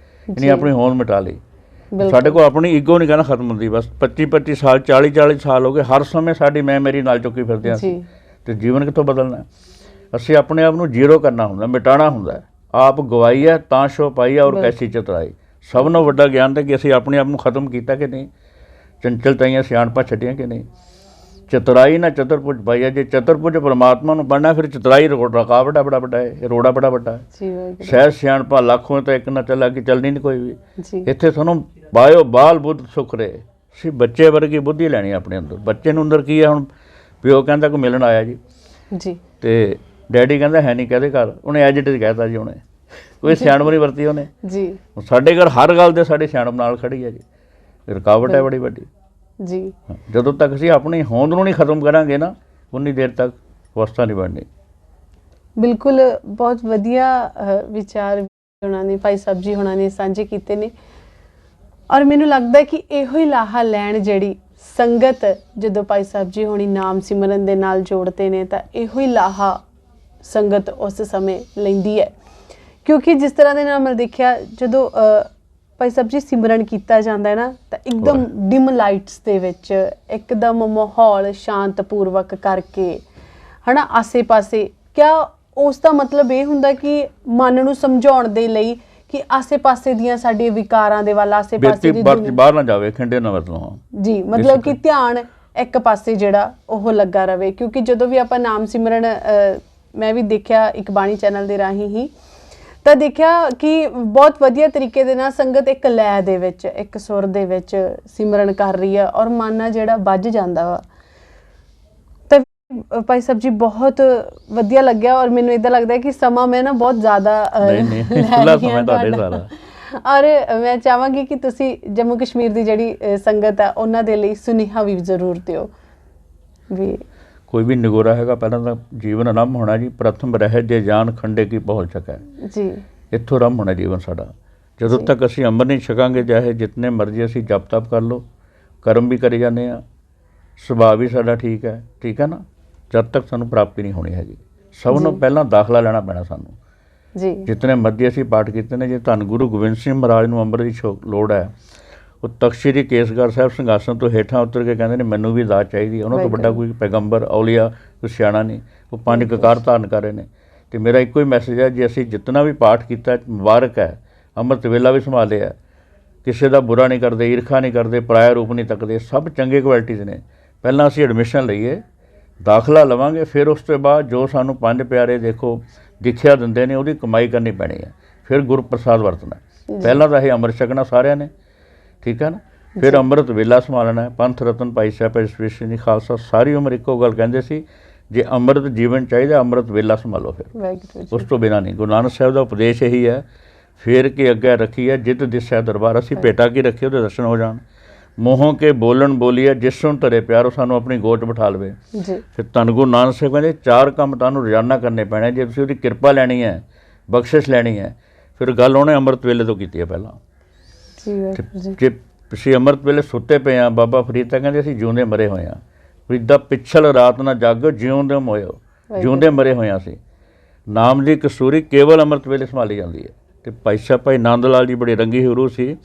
ਇਹਨੇ ਆਪਣੀ ਹੋਂਦ ਮਿਟਾ ਲਈ। ਸਾਡੇ ਕੋਲ ਆਪਣੀ ਈਗੋ ਨਹੀਂ ਕਹਿੰਦਾ ਖਤਮ ਹੁੰਦੀ, ਬਸ 25-25 ਸਾਲ 40-40 ਸਾਲ ਹੋ ਗਏ, ਹਰ ਸਮੇਂ ਸਾਡੀ ਮੈਂ ਮੇਰੀ ਨਾਲ ਚੁੱਕੀ ਫਿਰਦੇ ਹਾਂ ਤੇ ਜੀਵਨ ਕਿੱਥੋਂ ਬਦਲਣਾ? ਅਸੀਂ ਆਪਣੇ ਆਪ ਨੂੰ ਜ਼ੀਰੋ ਕਰਨਾ ਹੁੰਦਾ, ਮਿਟਾਉਣਾ ਹੁੰਦਾ। ਆਪ ਗਵਾਈ ਹੈ ਤਾਂ ਸ਼ੋ ਪਾਈ ਹੈ ਔਰ ਕੈਸੀ ਚਤੁਰਾਈ। ਸਭ ਨੂੰ ਵੱਡਾ ਗਿਆਨ ਤਾਂ ਕਿ ਅਸੀਂ ਆਪਣੇ ਆਪ ਨੂੰ ਖਤਮ ਕੀਤਾ ਕਿ ਨਹੀਂ, ਚੰਚਲਤਾਈਆਂ ਸਿਆਣਪਾਂ ਛੱਡੀਆਂ ਕਿ ਨਹੀਂ। ਚਤੁਰਾਈ ਨਾ ਚਤੁਰਭੁਜ ਪਾਈ ਹੈ। ਜੇ ਚਤੁਰਭੁਜ ਪਰਮਾਤਮਾ ਨੂੰ ਬਣਨਾ, ਫਿਰ ਚਤੁਰਾਈ ਰੁਕਾਵਟ ਬੜਾ ਵੱਡਾ ਹੈ, ਇਹ ਰੋੜਾ ਬੜਾ ਵੱਡਾ ਹੈ। ਸਹਿਜ ਸਿਆਣਪਾ ਲੱਖੋਂ ਤਾਂ ਇੱਕ ਨਾ ਚੱਲਾ ਕਿ ਚੱਲਣੀ ਨਹੀਂ ਕੋਈ ਵੀ। ਇੱਥੇ ਤੁਹਾਨੂੰ ਬਾਇਓ ਬਾਲ ਬੁੱਧ ਸੁਖ ਰਹੇ, ਅਸੀਂ ਬੱਚੇ ਵਰਗੀ ਬੁੱਧੀ ਲੈਣੀ ਆਪਣੇ ਅੰਦਰ। ਬੱਚੇ ਨੂੰ ਅੰਦਰ ਕੀ ਹੈ? ਹੁਣ ਪਿਓ ਕਹਿੰਦਾ ਕੋਈ ਮਿਲਣ ਆਇਆ ਜੀ ਤੇ ਡੈਡੀ ਕਹਿੰਦਾ ਹੈ ਨਹੀਂ ਕਹਦੇ ਘਰ, ਉਹਨੇ ਐਜ ਇਟ ਇਜ਼ ਕਹਿਤਾ ਜੀ, ਉਹਨੇ ਕੋਈ ਸਿਆਣਪ ਨਹੀਂ ਵਰਤੀ ਉਹਨੇ ਜੀ। ਸਾਡੇ ਘਰ ਹਰ ਗੱਲ ਦੇ ਸਾਡੇ ਸਿਆਣਪ ਨਾਲ ਖੜੀ ਹੈ ਜੀ, ਰੁਕਾਵਟ ਹੈ ਬੜੀ ਵੱਡੀ ਜੀ। ਜਦੋਂ ਤੱਕ ਅਸੀਂ ਆਪਣੀ ਹੋਂਦ ਨੂੰ ਨਹੀਂ ਖਤਮ ਕਰਾਂਗੇ ਨਾ, ਉਨੀ ਦੇਰ ਤੱਕ ਅਵਸਥਾ ਨਹੀਂ ਬਣਨੀ। ਬਿਲਕੁਲ, ਬਹੁਤ ਵਧੀਆ ਵਿਚਾਰ ਉਹਨਾਂ ਨੇ ਭਾਈ ਸਾਹਿਬ ਜੀ ਹੋਣਾ ਨੇ ਸਾਂਝੇ ਕੀਤੇ ਨੇ। ਔਰ ਮੈਨੂੰ ਲੱਗਦਾ ਕਿ ਇਹੋ ਹੀ ਲਾਹਾ ਲੈਣ ਜਿਹੜੀ ਸੰਗਤ ਜਦੋਂ ਭਾਈ ਸਾਹਿਬ ਜੀ ਹੋਣੀ ਨਾਮ ਸਿਮਰਨ ਦੇ ਨਾਲ ਜੋੜਦੇ ਨੇ, ਤਾਂ ਇਹੋ ਹੀ ਲਾਹਾ ਸੰਗਤ ਉਸ ਸਮੇਂ ਲੈਂਦੀ ਹੈ। ਕਿਉਂਕਿ ਜਿਸ ਤਰ੍ਹਾਂ ਦੇ ਨਾਲ ਮੈਂ ਦੇਖਿਆ, ਜਦੋਂ ਭਾਈ ਸਾਹਿਬ ਜੀ ਸਿਮਰਨ ਕੀਤਾ ਜਾਂਦਾ ਹੈ ਨਾ, ਤਾਂ ਇੱਕਦਮ ਡਿਮ ਲਾਈਟਸ ਦੇ ਵਿੱਚ ਇੱਕਦਮ ਮਾਹੌਲ ਸ਼ਾਂਤਪੂਰਵਕ ਕਰਕੇ, ਹੈ ਨਾ, ਆਸੇ ਪਾਸੇ। ਕਿਆ ਉਸ ਦਾ ਮਤਲਬ ਇਹ ਹੁੰਦਾ ਕਿ ਮਨ ਨੂੰ ਸਮਝਾਉਣ ਦੇ ਲਈ ਕਿ ਆਸੇ ਪਾਸੇ ਦੀਆਂ ਸਾਡੇ ਵਿਕਾਰਾਂ ਦੇ ਵੱਲ, ਆਸੇ ਪਾਸੇ ਦੀ ਬਾਹਰ ਨਾ ਜਾਵੇ, ਖਿੰਡੇ ਨਾ ਮਤਲਬ ਜੀ, ਮਤਲਬ ਕਿ ਧਿਆਨ ਇੱਕ ਪਾਸੇ ਜਿਹੜਾ ਉਹ ਲੱਗਾ ਰਵੇ। ਕਿਉਂਕਿ ਜਦੋਂ ਵੀ ਆਪਾਂ ਨਾਮ ਸਿਮਰਨ, ਮੈਂ ਵੀ ਦੇਖਿਆ ਇੱਕ ਬਾਣੀ ਚੈਨਲ ਦੇ ਰਾਹੀਂ ਹੀ, ਤਾਂ ਦੇਖਿਆ ਕਿ ਬਹੁਤ ਵਧੀਆ ਤਰੀਕੇ ਦੇ ਨਾਲ ਸੰਗਤ ਇੱਕ ਲੈ ਦੇ ਵਿੱਚ, ਇੱਕ ਸੁਰ ਦੇ ਵਿੱਚ ਸਿਮਰਨ ਕਰ ਰਹੀ ਹੈ ਔਰ ਮਨ ਆ ਜਿਹੜਾ ਵੱਜ ਜਾਂਦਾ ਵਾ। ਤਾਂ ਭਾਈ ਸਾਹਿਬ ਜੀ ਬਹੁਤ ਵਧੀਆ ਲੱਗਿਆ। ਔਰ ਮੈਨੂੰ ਇੱਦਾਂ ਲੱਗਦਾ ਕਿ ਸਮਾਂ ਮੈਂ ਨਾ ਬਹੁਤ ਜ਼ਿਆਦਾ ਔਰ ਮੈਂ ਚਾਹਾਂਗੀ ਕਿ ਤੁਸੀਂ ਜੰਮੂ ਕਸ਼ਮੀਰ ਦੀ ਜਿਹੜੀ ਸੰਗਤ ਆ ਉਹਨਾਂ ਦੇ ਲਈ ਸੁਨੇਹਾ ਵੀ ਜ਼ਰੂਰ ਦਿਓ ਵੀ। ਕੋਈ ਵੀ ਨਿਗੋਰਾ ਹੈਗਾ, ਪਹਿਲਾਂ ਤਾਂ ਜੀਵਨ ਆਰੰਭ ਹੋਣਾ ਜੀ। ਪ੍ਰਥਮ ਰਹਿ ਜੇ ਜਾਨ ਖੰਡੇ ਕੀ ਪਹੁਲ ਸਕੈ ਜੀ, ਇੱਥੋਂ ਆਰੰਭ ਹੋਣਾ ਜੀਵਨ ਸਾਡਾ। ਜਦੋਂ ਤੱਕ ਅਸੀਂ ਅੰਮ੍ਰਿਤ ਨਹੀਂ ਛਕਾਂਗੇ, ਚਾਹੇ ਜਿਤਨੇ ਮਰਜ਼ੀ ਅਸੀਂ ਜਪ ਤਪ ਕਰ ਲਓ, ਕਰਮ ਵੀ ਕਰੀ ਜਾਂਦੇ ਹਾਂ, ਸੁਭਾਅ ਵੀ ਸਾਡਾ ਠੀਕ ਹੈ ਨਾ, ਜਦ ਤੱਕ ਸਾਨੂੰ ਪ੍ਰਾਪਤੀ ਨਹੀਂ ਹੋਣੀ ਹੈਗੀ। ਸਭ ਨੂੰ ਪਹਿਲਾਂ ਦਾਖਲਾ ਲੈਣਾ ਪੈਣਾ ਸਾਨੂੰ ਜੀ। ਜਿਤਨੇ ਮਰਜ਼ੀ ਅਸੀਂ ਪਾਠ ਕੀਤੇ ਨੇ, ਜੇ ਧੰਨ ਗੁਰੂ ਗੋਬਿੰਦ ਸਿੰਘ ਮਹਾਰਾਜ ਨੂੰ ਅੰਮ੍ਰਿਤ ਦੀ ਲੋੜ ਹੈ, ਉਹ ਤਖ਼ਤ ਸ੍ਰੀ ਕੇਸਗੜ੍ਹ ਸਾਹਿਬ ਸਿੰਘਾਸਨ ਤੋਂ ਹੇਠਾਂ ਉਤਰ ਕੇ ਕਹਿੰਦੇ ਨੇ ਮੈਨੂੰ ਵੀ ਦਾਤ ਚਾਹੀਦੀ ਹੈ। ਉਹਨਾਂ ਤੋਂ ਵੱਡਾ ਕੋਈ ਪੈਗੰਬਰ ਔਲੀਆ ਕੋਈ ਸਿਆਣਾ ਨਹੀਂ। ਉਹ 5 ਕਕਾਰ ਧਾਰਨ ਕਰ ਰਹੇ ਨੇ। ਅਤੇ ਮੇਰਾ ਇੱਕੋ ਹੀ ਮੈਸੇਜ ਹੈ, ਜੇ ਅਸੀਂ ਜਿਤਨਾ ਵੀ ਪਾਠ ਕੀਤਾ ਮੁਬਾਰਕ ਹੈ, ਅੰਮ੍ਰਿਤ ਵੇਲਾ ਵੀ ਸੰਭਾਲਿਆ, ਕਿਸੇ ਦਾ ਬੁਰਾ ਨਹੀਂ ਕਰਦੇ, ਈਰਖਾ ਨਹੀਂ ਕਰਦੇ, ਪਰਾਇਆ ਰੂਪ ਨਹੀਂ ਤੱਕਦੇ, ਸਭ ਚੰਗੇ ਕੁਆਲਿਟੀਜ਼ ਨੇ। ਪਹਿਲਾਂ ਅਸੀਂ ਐਡਮਿਸ਼ਨ ਲਈਏ, ਦਾਖਲਾ ਲਵਾਂਗੇ, ਫਿਰ ਉਸ ਤੋਂ ਬਾਅਦ ਜੋ ਸਾਨੂੰ 5 ਪਿਆਰੇ ਦੇਖੋ ਦਿਖਿਆ ਦਿੰਦੇ ਨੇ, ਉਹਦੀ ਕਮਾਈ ਕਰਨੀ ਪੈਣੀ ਹੈ। ਫਿਰ ਗੁਰੂ ਪ੍ਰਸਾਦ ਵਰਤਣਾ। ਪਹਿਲਾਂ ਤਾਂ ਇਹ ਅੰਮ੍ਰਿਤ ਛਕਣਾ ਸਾਰਿਆਂ ਨੇ, ਠੀਕ ਹੈ ਨਾ। ਫਿਰ ਅੰਮ੍ਰਿਤ ਵੇਲਾ ਸੰਭਾਲਣਾ ਹੈ। ਪੰਥ ਰਤਨ ਭਾਈ ਸਾਹਿਬ ਈਸ਼ਵਰ ਜੀ ਖਾਲਸਾ ਸਾਰੀ ਉਮਰ ਇੱਕੋ ਗੱਲ ਕਹਿੰਦੇ ਸੀ, ਜੇ ਅੰਮ੍ਰਿਤ ਜੀਵਨ ਚਾਹੀਦਾ, ਅੰਮ੍ਰਿਤ ਵੇਲਾ ਸੰਭਾਲੋ। ਫਿਰ ਉਸ ਤੋਂ ਬਿਨਾਂ ਨਹੀਂ। ਗੁਰੂ ਨਾਨਕ ਸਾਹਿਬ ਦਾ ਉਪਦੇਸ਼ ਇਹੀ ਹੈ, ਫੇਰ ਕੇ ਅੱਗੇ ਰੱਖੀ ਹੈ ਜਿੱਤ ਦਿਸੈ ਦਰਬਾਰ। ਅਸੀਂ ਭੇਟਾ ਕੀ ਰੱਖੀ, ਉਹਦੇ ਦਰਸ਼ਨ ਹੋ ਜਾਣ। ਮੋਹੋਂ ਕੇ ਬੋਲਣ ਬੋਲੀਏ ਜਿਸ ਸੁਣ ਧਰੇ ਪਿਆਰ, ਉਹ ਸਾਨੂੰ ਆਪਣੀ ਗੋਚ ਬਿਠਾ ਲਵੇ। ਫਿਰ ਧੰਨ ਗੁਰੂ ਨਾਨਕ ਸਾਹਿਬ ਕਹਿੰਦੇ 4 ਕੰਮ ਤੁਹਾਨੂੰ ਰੋਜ਼ਾਨਾ ਕਰਨੇ ਪੈਣੇ ਜੇ ਤੁਸੀਂ ਉਹਦੀ ਕਿਰਪਾ ਲੈਣੀ ਹੈ, ਬਖਸ਼ਿਸ਼ ਲੈਣੀ ਹੈ। ਫਿਰ ਗੱਲ ਉਹਨੇ ਅੰਮ੍ਰਿਤ ਵੇਲੇ ਤੋਂ ਕੀਤੀ ਹੈ ਪਹਿਲਾਂ। ਜੇ ਅਸੀਂ ਅੰਮ੍ਰਿਤ ਵੇਲੇ ਸੁੱਤੇ ਪਏ ਹਾਂ, ਬਾਬਾ ਫਰੀਦ ਤਾਂ ਕਹਿੰਦੇ ਅਸੀਂ ਜਿਉਂਦੇ ਮਰੇ ਹੋਏ ਹਾਂ। ਫਰੀਦਾ ਪਿੱਛਲ ਰਾਤ ਨਾ ਜਾਗੋ, ਜਿਉਂਦੇ ਮੋਇਓ, ਜਿਉਂਦੇ ਮਰੇ ਹੋਏ ਹਾਂ ਅਸੀਂ। ਨਾਮ ਦੀ ਕਸੂਰੀ ਕੇਵਲ ਅੰਮ੍ਰਿਤ ਵੇਲੇ ਸੰਭਾਲੀ ਜਾਂਦੀ ਹੈ। ਤੇ ਭਾਈ ਸਾਹਿਬ ਭਾਈ ਨੰਦ ਲਾਲ ਜੀ ਬੜੀ ਰੰਗੀ ਰੂਹ ਸੀ।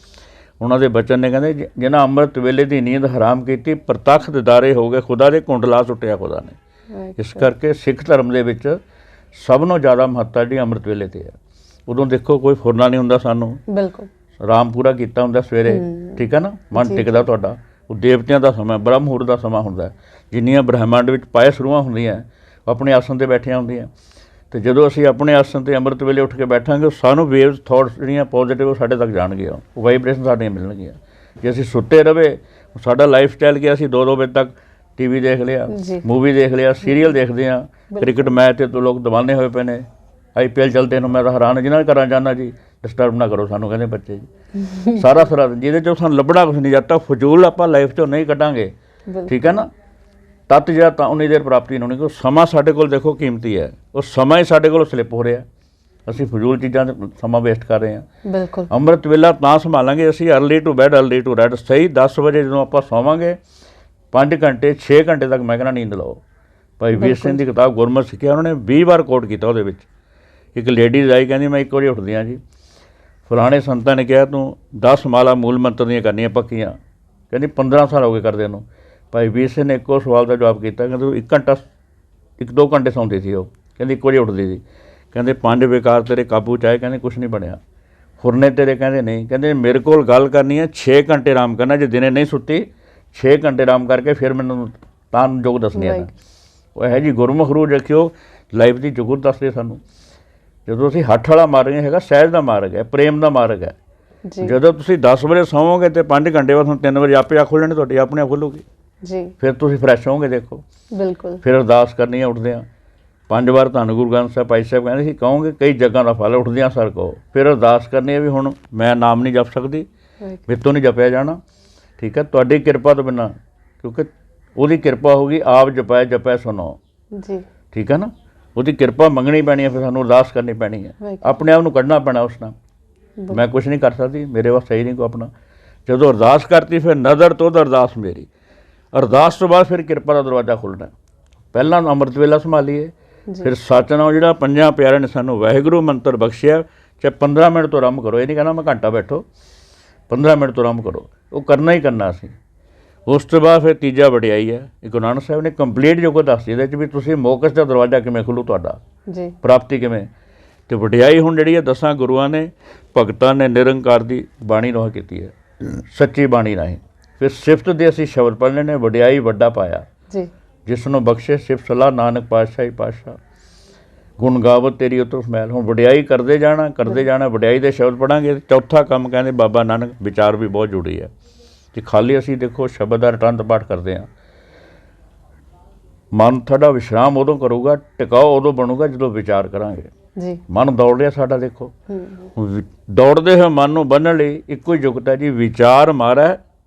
ਉਹਨਾਂ ਦੇ ਬਚਨ ਨੇ ਕਹਿੰਦੇ ਜਿਨ੍ਹਾਂ ਅੰਮ੍ਰਿਤ ਵੇਲੇ ਦੀ ਨੀਂਦ ਹਰਾਮ ਕੀਤੀ ਪ੍ਰਤੱਖ ਦਿਦਾਰੇ ਹੋ ਗਏ ਖੁਦਾ ਦੇ ਕੁੰਡਲਾ ਸੁੱਟਿਆ ਖੁਦਾ ਨੇ। ਇਸ ਕਰਕੇ ਸਿੱਖ ਧਰਮ ਦੇ ਵਿੱਚ ਸਭ ਨੂੰ ਜ਼ਿਆਦਾ ਮਹੱਤਤਾ ਜਿਹੜੀ ਅੰਮ੍ਰਿਤ ਵੇਲੇ ਤੇ ਹੈ। ਉਦੋਂ ਦੇਖੋ ਕੋਈ ਫੁਰਨਾ ਨਹੀਂ ਹੁੰਦਾ ਸਾਨੂੰ, ਬਿਲਕੁਲ ਆਰਾਮ ਪੂਰਾ ਕੀਤਾ ਹੁੰਦਾ ਸਵੇਰੇ, ਠੀਕ ਹੈ ਨਾ, ਮਨ ਟਿਕਦਾ ਤੁਹਾਡਾ। ਉਹ ਦੇਵਤਿਆਂ ਦਾ ਸਮਾਂ, ਬ੍ਰਹਮ ਮੁਹੂਰਤ ਦਾ ਸਮਾਂ ਹੁੰਦਾ। ਜਿੰਨੀਆਂ ਬ੍ਰਹਿਮੰਡ ਵਿੱਚ ਪਾਇਸ ਰੂਹਾਂ ਹੁੰਦੀਆਂ ਉਹ ਆਪਣੇ ਆਸਣ 'ਤੇ ਬੈਠੀਆਂ ਹੁੰਦੀਆਂ। ਅਤੇ ਜਦੋਂ ਅਸੀਂ ਆਪਣੇ ਆਸਣ 'ਤੇ ਅੰਮ੍ਰਿਤ ਵੇਲੇ ਉੱਠ ਕੇ ਬੈਠਾਂਗੇ ਸਾਨੂੰ ਵੇਵਸ ਥੋਟਸ ਜਿਹੜੀਆਂ ਪੋਜ਼ੀਟਿਵ ਉਹ ਸਾਡੇ ਤੱਕ ਜਾਣਗੀਆਂ, ਉਹ ਵਾਈਬ੍ਰੇਸ਼ਨ ਸਾਡੀਆਂ ਮਿਲਣਗੀਆਂ। ਜੇ ਅਸੀਂ ਸੁੱਤੇ ਰਵੇ ਸਾਡਾ ਲਾਈਫ ਸਟਾਈਲ ਕਿ ਅਸੀਂ 2-2 ਵਜੇ ਤੱਕ TV ਦੇਖ ਲਿਆ, ਮੂਵੀ ਦੇਖ ਲਿਆ, ਸੀਰੀਅਲ ਦੇਖਦੇ ਹਾਂ, ਕ੍ਰਿਕਟ ਮੈਚ 'ਤੇ ਲੋਕ ਦੀਵਾਨੇ ਹੋਏ ਪਏ ਨੇ, IPL ਚੱਲਦੇ ਨੂੰ ਮੈਂ ਤਾਂ ਹੈਰਾਨ ਜਿਹਨਾਂ ਦੇ ਘਰਾਂ ਜਾਂਦਾ ਜੀ ਡਿਸਟਰਬ ਨਾ ਕਰੋ ਸਾਨੂੰ ਕਹਿੰਦੇ ਬੱਚੇ ਜੀ ਸਾਰਾ ਜਿਹਦੇ 'ਚੋਂ ਸਾਨੂੰ ਲੱਭਣਾ ਕੁਛ ਨਹੀਂ। ਜਦ ਤੱਕ ਫਜ਼ੂਲ ਆਪਾਂ ਲਾਈਫ 'ਚੋਂ ਨਹੀਂ ਕੱਢਾਂਗੇ, ਠੀਕ ਹੈ ਨਾ, ਤੱਤ ਜਿਹੜਾ ਤਾਂ ਉਨੀ ਦੇਰ ਪ੍ਰਾਪਤੀ ਨਹੀਂ ਹੋਣੀ। ਕਿਉਂਕਿ ਸਮਾਂ ਸਾਡੇ ਕੋਲ ਦੇਖੋ ਕੀਮਤੀ ਹੈ, ਉਹ ਸਮਾਂ ਹੀ ਸਾਡੇ ਕੋਲ ਸਲਿੱਪ ਹੋ ਰਿਹਾ। ਅਸੀਂ ਫਜ਼ੂਲ ਚੀਜ਼ਾਂ 'ਤੇ ਸਮਾਂ ਵੇਸਟ ਕਰ ਰਹੇ ਹਾਂ। ਬਿਲਕੁਲ ਅੰਮ੍ਰਿਤ ਵੇਲਾ ਤਾਂ ਸੰਭਾਲਾਂਗੇ ਅਸੀਂ early to bed early to red. ਸਹੀ 10 ਵਜੇ ਜਦੋਂ ਆਪਾਂ ਸੌਵਾਂਗੇ 5 ਘੰਟੇ 6 ਘੰਟੇ ਤੱਕ ਮੈਂ ਕਹਿੰਦਾ ਨੀਂਦ ਲਓ। ਭਾਈ ਵੀਰ ਸਿੰਘ ਦੀ ਕਿਤਾਬ ਗੁਰਮਤਿ ਸਿੱਖਿਆ ਉਹਨਾਂ ਨੇ 20 ਵਾਰ ਕੋਟ ਕੀਤਾ। ਉਹਦੇ ਵਿੱਚ ਇੱਕ ਲੇਡੀਜ਼ ਆਈ ਕਹਿੰਦੀ ਮੈਂ 1 ਵਜੇ ਉੱਠਦੀ ਹਾਂ ਜੀ, ਫਲਾਣੇ ਸੰਤਾਂ ਨੇ ਕਿਹਾ ਤੂੰ 10 ਮਾਲਾ ਮੂਲ ਮੰਤਰ ਦੀਆਂ ਕਰਨੀਆਂ ਪੱਕੀਆਂ। ਕਹਿੰਦੀ 15 ਸਾਲ ਹੋ ਗਏ ਕਰਦੇ ਨੂੰ। ਭਾਈ ਵੀਰ ਸਿੰਘ ਨੇ ਇੱਕੋ ਸਵਾਲ ਦਾ ਜਵਾਬ ਕੀਤਾ, ਕਹਿੰਦੇ 1 ਘੰਟਾ 1-2 ਘੰਟੇ ਸੌਂਦੀ ਸੀ ਉਹ, ਕਹਿੰਦੀ 1 ਵਜੇ ਉੱਠਦੀ ਸੀ। ਕਹਿੰਦੇ 5 ਵਿਕਾਰ ਤੇਰੇ ਕਾਬੂ 'ਚ ਆਏ, ਕਹਿੰਦੇ ਕੁਛ ਨਹੀਂ ਬਣਿਆ। ਫੁਰਨੇ ਤੇਰੇ, ਕਹਿੰਦੇ ਨਹੀਂ। ਕਹਿੰਦੇ ਮੇਰੇ ਕੋਲ ਗੱਲ ਕਰਨੀ ਹੈ 6 ਘੰਟੇ ਆਰਾਮ ਕਰਨਾ, ਜੇ ਦਿਨੇ ਨਹੀਂ ਸੁੱਤੀ 6 ਘੰਟੇ ਆਰਾਮ ਕਰਕੇ ਫਿਰ ਮੈਨੂੰ ਤਾਂ ਯੋਗ ਦੱਸਣੀ ਹੈ। ਉਹ ਇਹੋ ਜਿਹੀ ਗੁਰਮੁਖ ਰੂਹ ਰੱਖਿਓ, ਲਾਈਫ ਦੀ ਜੁਗਤ ਦੱਸਦੇ ਸਾਨੂੰ। ਜਦੋਂ ਅਸੀਂ ਹੱਠ ਵਾਲਾ ਮਾਰਗ ਹੈਗਾ, ਸਹਿਜ ਦਾ ਮਾਰਗ ਹੈ, ਪ੍ਰੇਮ ਦਾ ਮਾਰਗ ਹੈ। ਜਦੋਂ ਤੁਸੀਂ 10 ਵਜੇ ਸੌਵੋਗੇ ਅਤੇ 5 ਘੰਟੇ ਬਾਅਦ ਤੁਹਾਨੂੰ 3 ਵਜੇ ਆਪੇ ਅੱਖ ਖੁੱਲ੍ਹਣੀ, ਤੁਹਾਡੀ ਆਪਣੇ ਆਪ ਖੁੱਲ੍ਹੂਗੀ ਜੀ। ਫਿਰ ਤੁਸੀਂ ਫਰੈਸ਼ ਹੋਵੋਗੇ। ਦੇਖੋ ਬਿਲਕੁਲ। ਫਿਰ ਅਰਦਾਸ ਕਰਨੀ ਹੈ ਉੱਠਦੇ ਹਾਂ 5 ਵਾਰ। ਤੁਹਾਨੂੰ ਗੁਰੂ ਗ੍ਰੰਥ ਸਾਹਿਬ ਭਾਈ ਸਾਹਿਬ ਕਹਿੰਦੇ ਸੀ ਕਹੋਗੇ ਕਈ ਜਗ੍ਹਾ ਦਾ ਫਲ, ਉੱਠਦਿਆਂ ਸਰ ਕਹੋ। ਫਿਰ ਅਰਦਾਸ ਕਰਨੀ ਹੈ ਵੀ ਹੁਣ ਮੈਂ ਨਾਮ ਨਹੀਂ ਜਪ ਸਕਦੀ, ਮੇਰੇ ਤੋਂ ਨਹੀਂ ਜਪਿਆ ਜਾਣਾ, ਠੀਕ ਹੈ, ਤੁਹਾਡੀ ਕਿਰਪਾ ਤੋਂ ਬਿਨਾਂ, ਕਿਉਂਕਿ ਉਹਦੀ ਕਿਰਪਾ ਹੋਊਗੀ। ਆਪ ਜਪਾਏ ਜਪਿਆ ਸੁਣੋ ਜੀ, ਠੀਕ ਹੈ ਨਾ, ਉਹਦੀ ਕਿਰਪਾ ਮੰਗਣੀ ਪੈਣੀ ਹੈ। ਫਿਰ ਸਾਨੂੰ ਅਰਦਾਸ ਕਰਨੀ ਪੈਣੀ ਹੈ, ਆਪਣੇ ਆਪ ਨੂੰ ਕੱਢਣਾ ਪੈਣਾ ਉਸ ਨਾਲ। ਮੈਂ ਕੁਛ ਨਹੀਂ ਕਰ ਸਕਦੀ, ਮੇਰੇ ਵਾਸਤੇ ਸਹੀ ਨਹੀਂ ਕੋਈ ਆਪਣਾ। ਜਦੋਂ ਅਰਦਾਸ ਕਰਤੀ ਫਿਰ ਨਜ਼ਰ ਤੋਂ ਅਰਦਾਸ ਮੇਰੀ। ਅਰਦਾਸ ਤੋਂ ਬਾਅਦ ਫਿਰ ਕਿਰਪਾ ਦਾ ਦਰਵਾਜ਼ਾ ਖੁੱਲ੍ਹਣਾ। ਪਹਿਲਾਂ ਅੰਮ੍ਰਿਤ ਵੇਲਾ ਸੰਭਾਲੀਏ, ਫਿਰ ਸੱਚਨਾਮ ਜਿਹੜਾ 5 ਪਿਆਰਿਆਂ ਨੇ ਸਾਨੂੰ ਵਾਹਿਗੁਰੂ ਮੰਤਰ ਬਖਸ਼ਿਆ, ਚਾਹੇ 15 ਮਿੰਟ ਤੋਂ ਆਰੰਭ ਕਰੋ। ਇਹ ਨਹੀਂ ਕਹਿਣਾ ਮੈਂ ਘੰਟਾ ਬੈਠੋ, 15 ਮਿੰਟ ਤੋਂ ਆਰੰਭ ਕਰੋ, ਉਹ ਕਰਨਾ ਹੀ ਕਰਨਾ ਸੀ। ਉਸ ਤੋਂ ਬਾਅਦ ਫਿਰ ਤੀਜਾ ਵਡਿਆਈ ਹੈ। ਗੁਰੂ ਨਾਨਕ ਸਾਹਿਬ ਨੇ ਕੰਪਲੀਟ ਜੋ ਦੱਸੀ ਇਹਦੇ 'ਚ ਵੀ ਤੁਸੀਂ ਮੋਕਸ਼ ਦਾ ਦਰਵਾਜ਼ਾ ਕਿਵੇਂ ਖੁੱਲੂ ਤੁਹਾਡਾ ਜੀ, ਪ੍ਰਾਪਤੀ ਕਿਵੇਂ। ਅਤੇ ਵਡਿਆਈ ਹੁਣ ਜਿਹੜੀ ਹੈ 10 ਗੁਰੂਆਂ ਨੇ ਭਗਤਾਂ ਨੇ ਨਿਰੰਕਾਰ ਦੀ ਬਾਣੀ ਰਾਹੀਂ ਕੀਤੀ ਹੈ, ਸੱਚੀ ਬਾਣੀ ਰਾਹੀਂ। ਫਿਰ ਸਿਫਤ ਦੇ ਅਸੀਂ ਸ਼ਬਦ ਪੜ੍ਹਨੇ ਨੇ, ਵਡਿਆਈ ਵੱਡਾ ਪਾਇਆ ਜੀ, ਜਿਸ ਨੂੰ ਬਖਸ਼ੇ ਸਿਫਤ ਸਲਾਹ ਨਾਨਕ ਪਾਤਸ਼ਾਹੀ ਪਾਤਸ਼ਾਹ, ਗੁਣ ਗਾਵਤ ਤੇਰੀ ਉਤਰ ਸਮੈਲ। ਹੁਣ ਵਡਿਆਈ ਕਰਦੇ ਜਾਣਾ, ਵਡਿਆਈ ਦੇ ਸ਼ਬਦ ਪੜ੍ਹਾਂਗੇ। ਚੌਥਾ ਕੰਮ ਕਹਿੰਦੇ ਬਾਬਾ ਨਾਨਕ ਵਿਚਾਰ ਵੀ ਬਹੁਤ ਜ਼ਰੂਰੀ ਹੈ ਕਿ ਖਾਲੀ ਅਸੀਂ ਦੇਖੋ ਸ਼ਬਦ ਦਾ ਰਟੰਤ ਪਾਠ ਕਰਦੇ ਹਾਂ। ਮਨ ਤੁਹਾਡਾ ਵਿਸ਼ਰਾਮ ਉਦੋਂ ਕਰੂਗਾ, ਟਿਕਾਓ ਉਦੋਂ ਬਣੂਗਾ ਜਦੋਂ ਵਿਚਾਰ ਕਰਾਂਗੇ ਜੀ। ਮਨ ਦੌੜ ਰਿਹਾ ਸਾਡਾ, ਦੇਖੋ ਦੌੜਦੇ ਹੋਏ ਮਨ ਨੂੰ ਬੰਨ੍ਹਣ ਲਈ ਇੱਕੋ ਹੀ ਯੁਕਤ ਹੈ ਜੀ, ਵਿਚਾਰ ਮਾਰੈ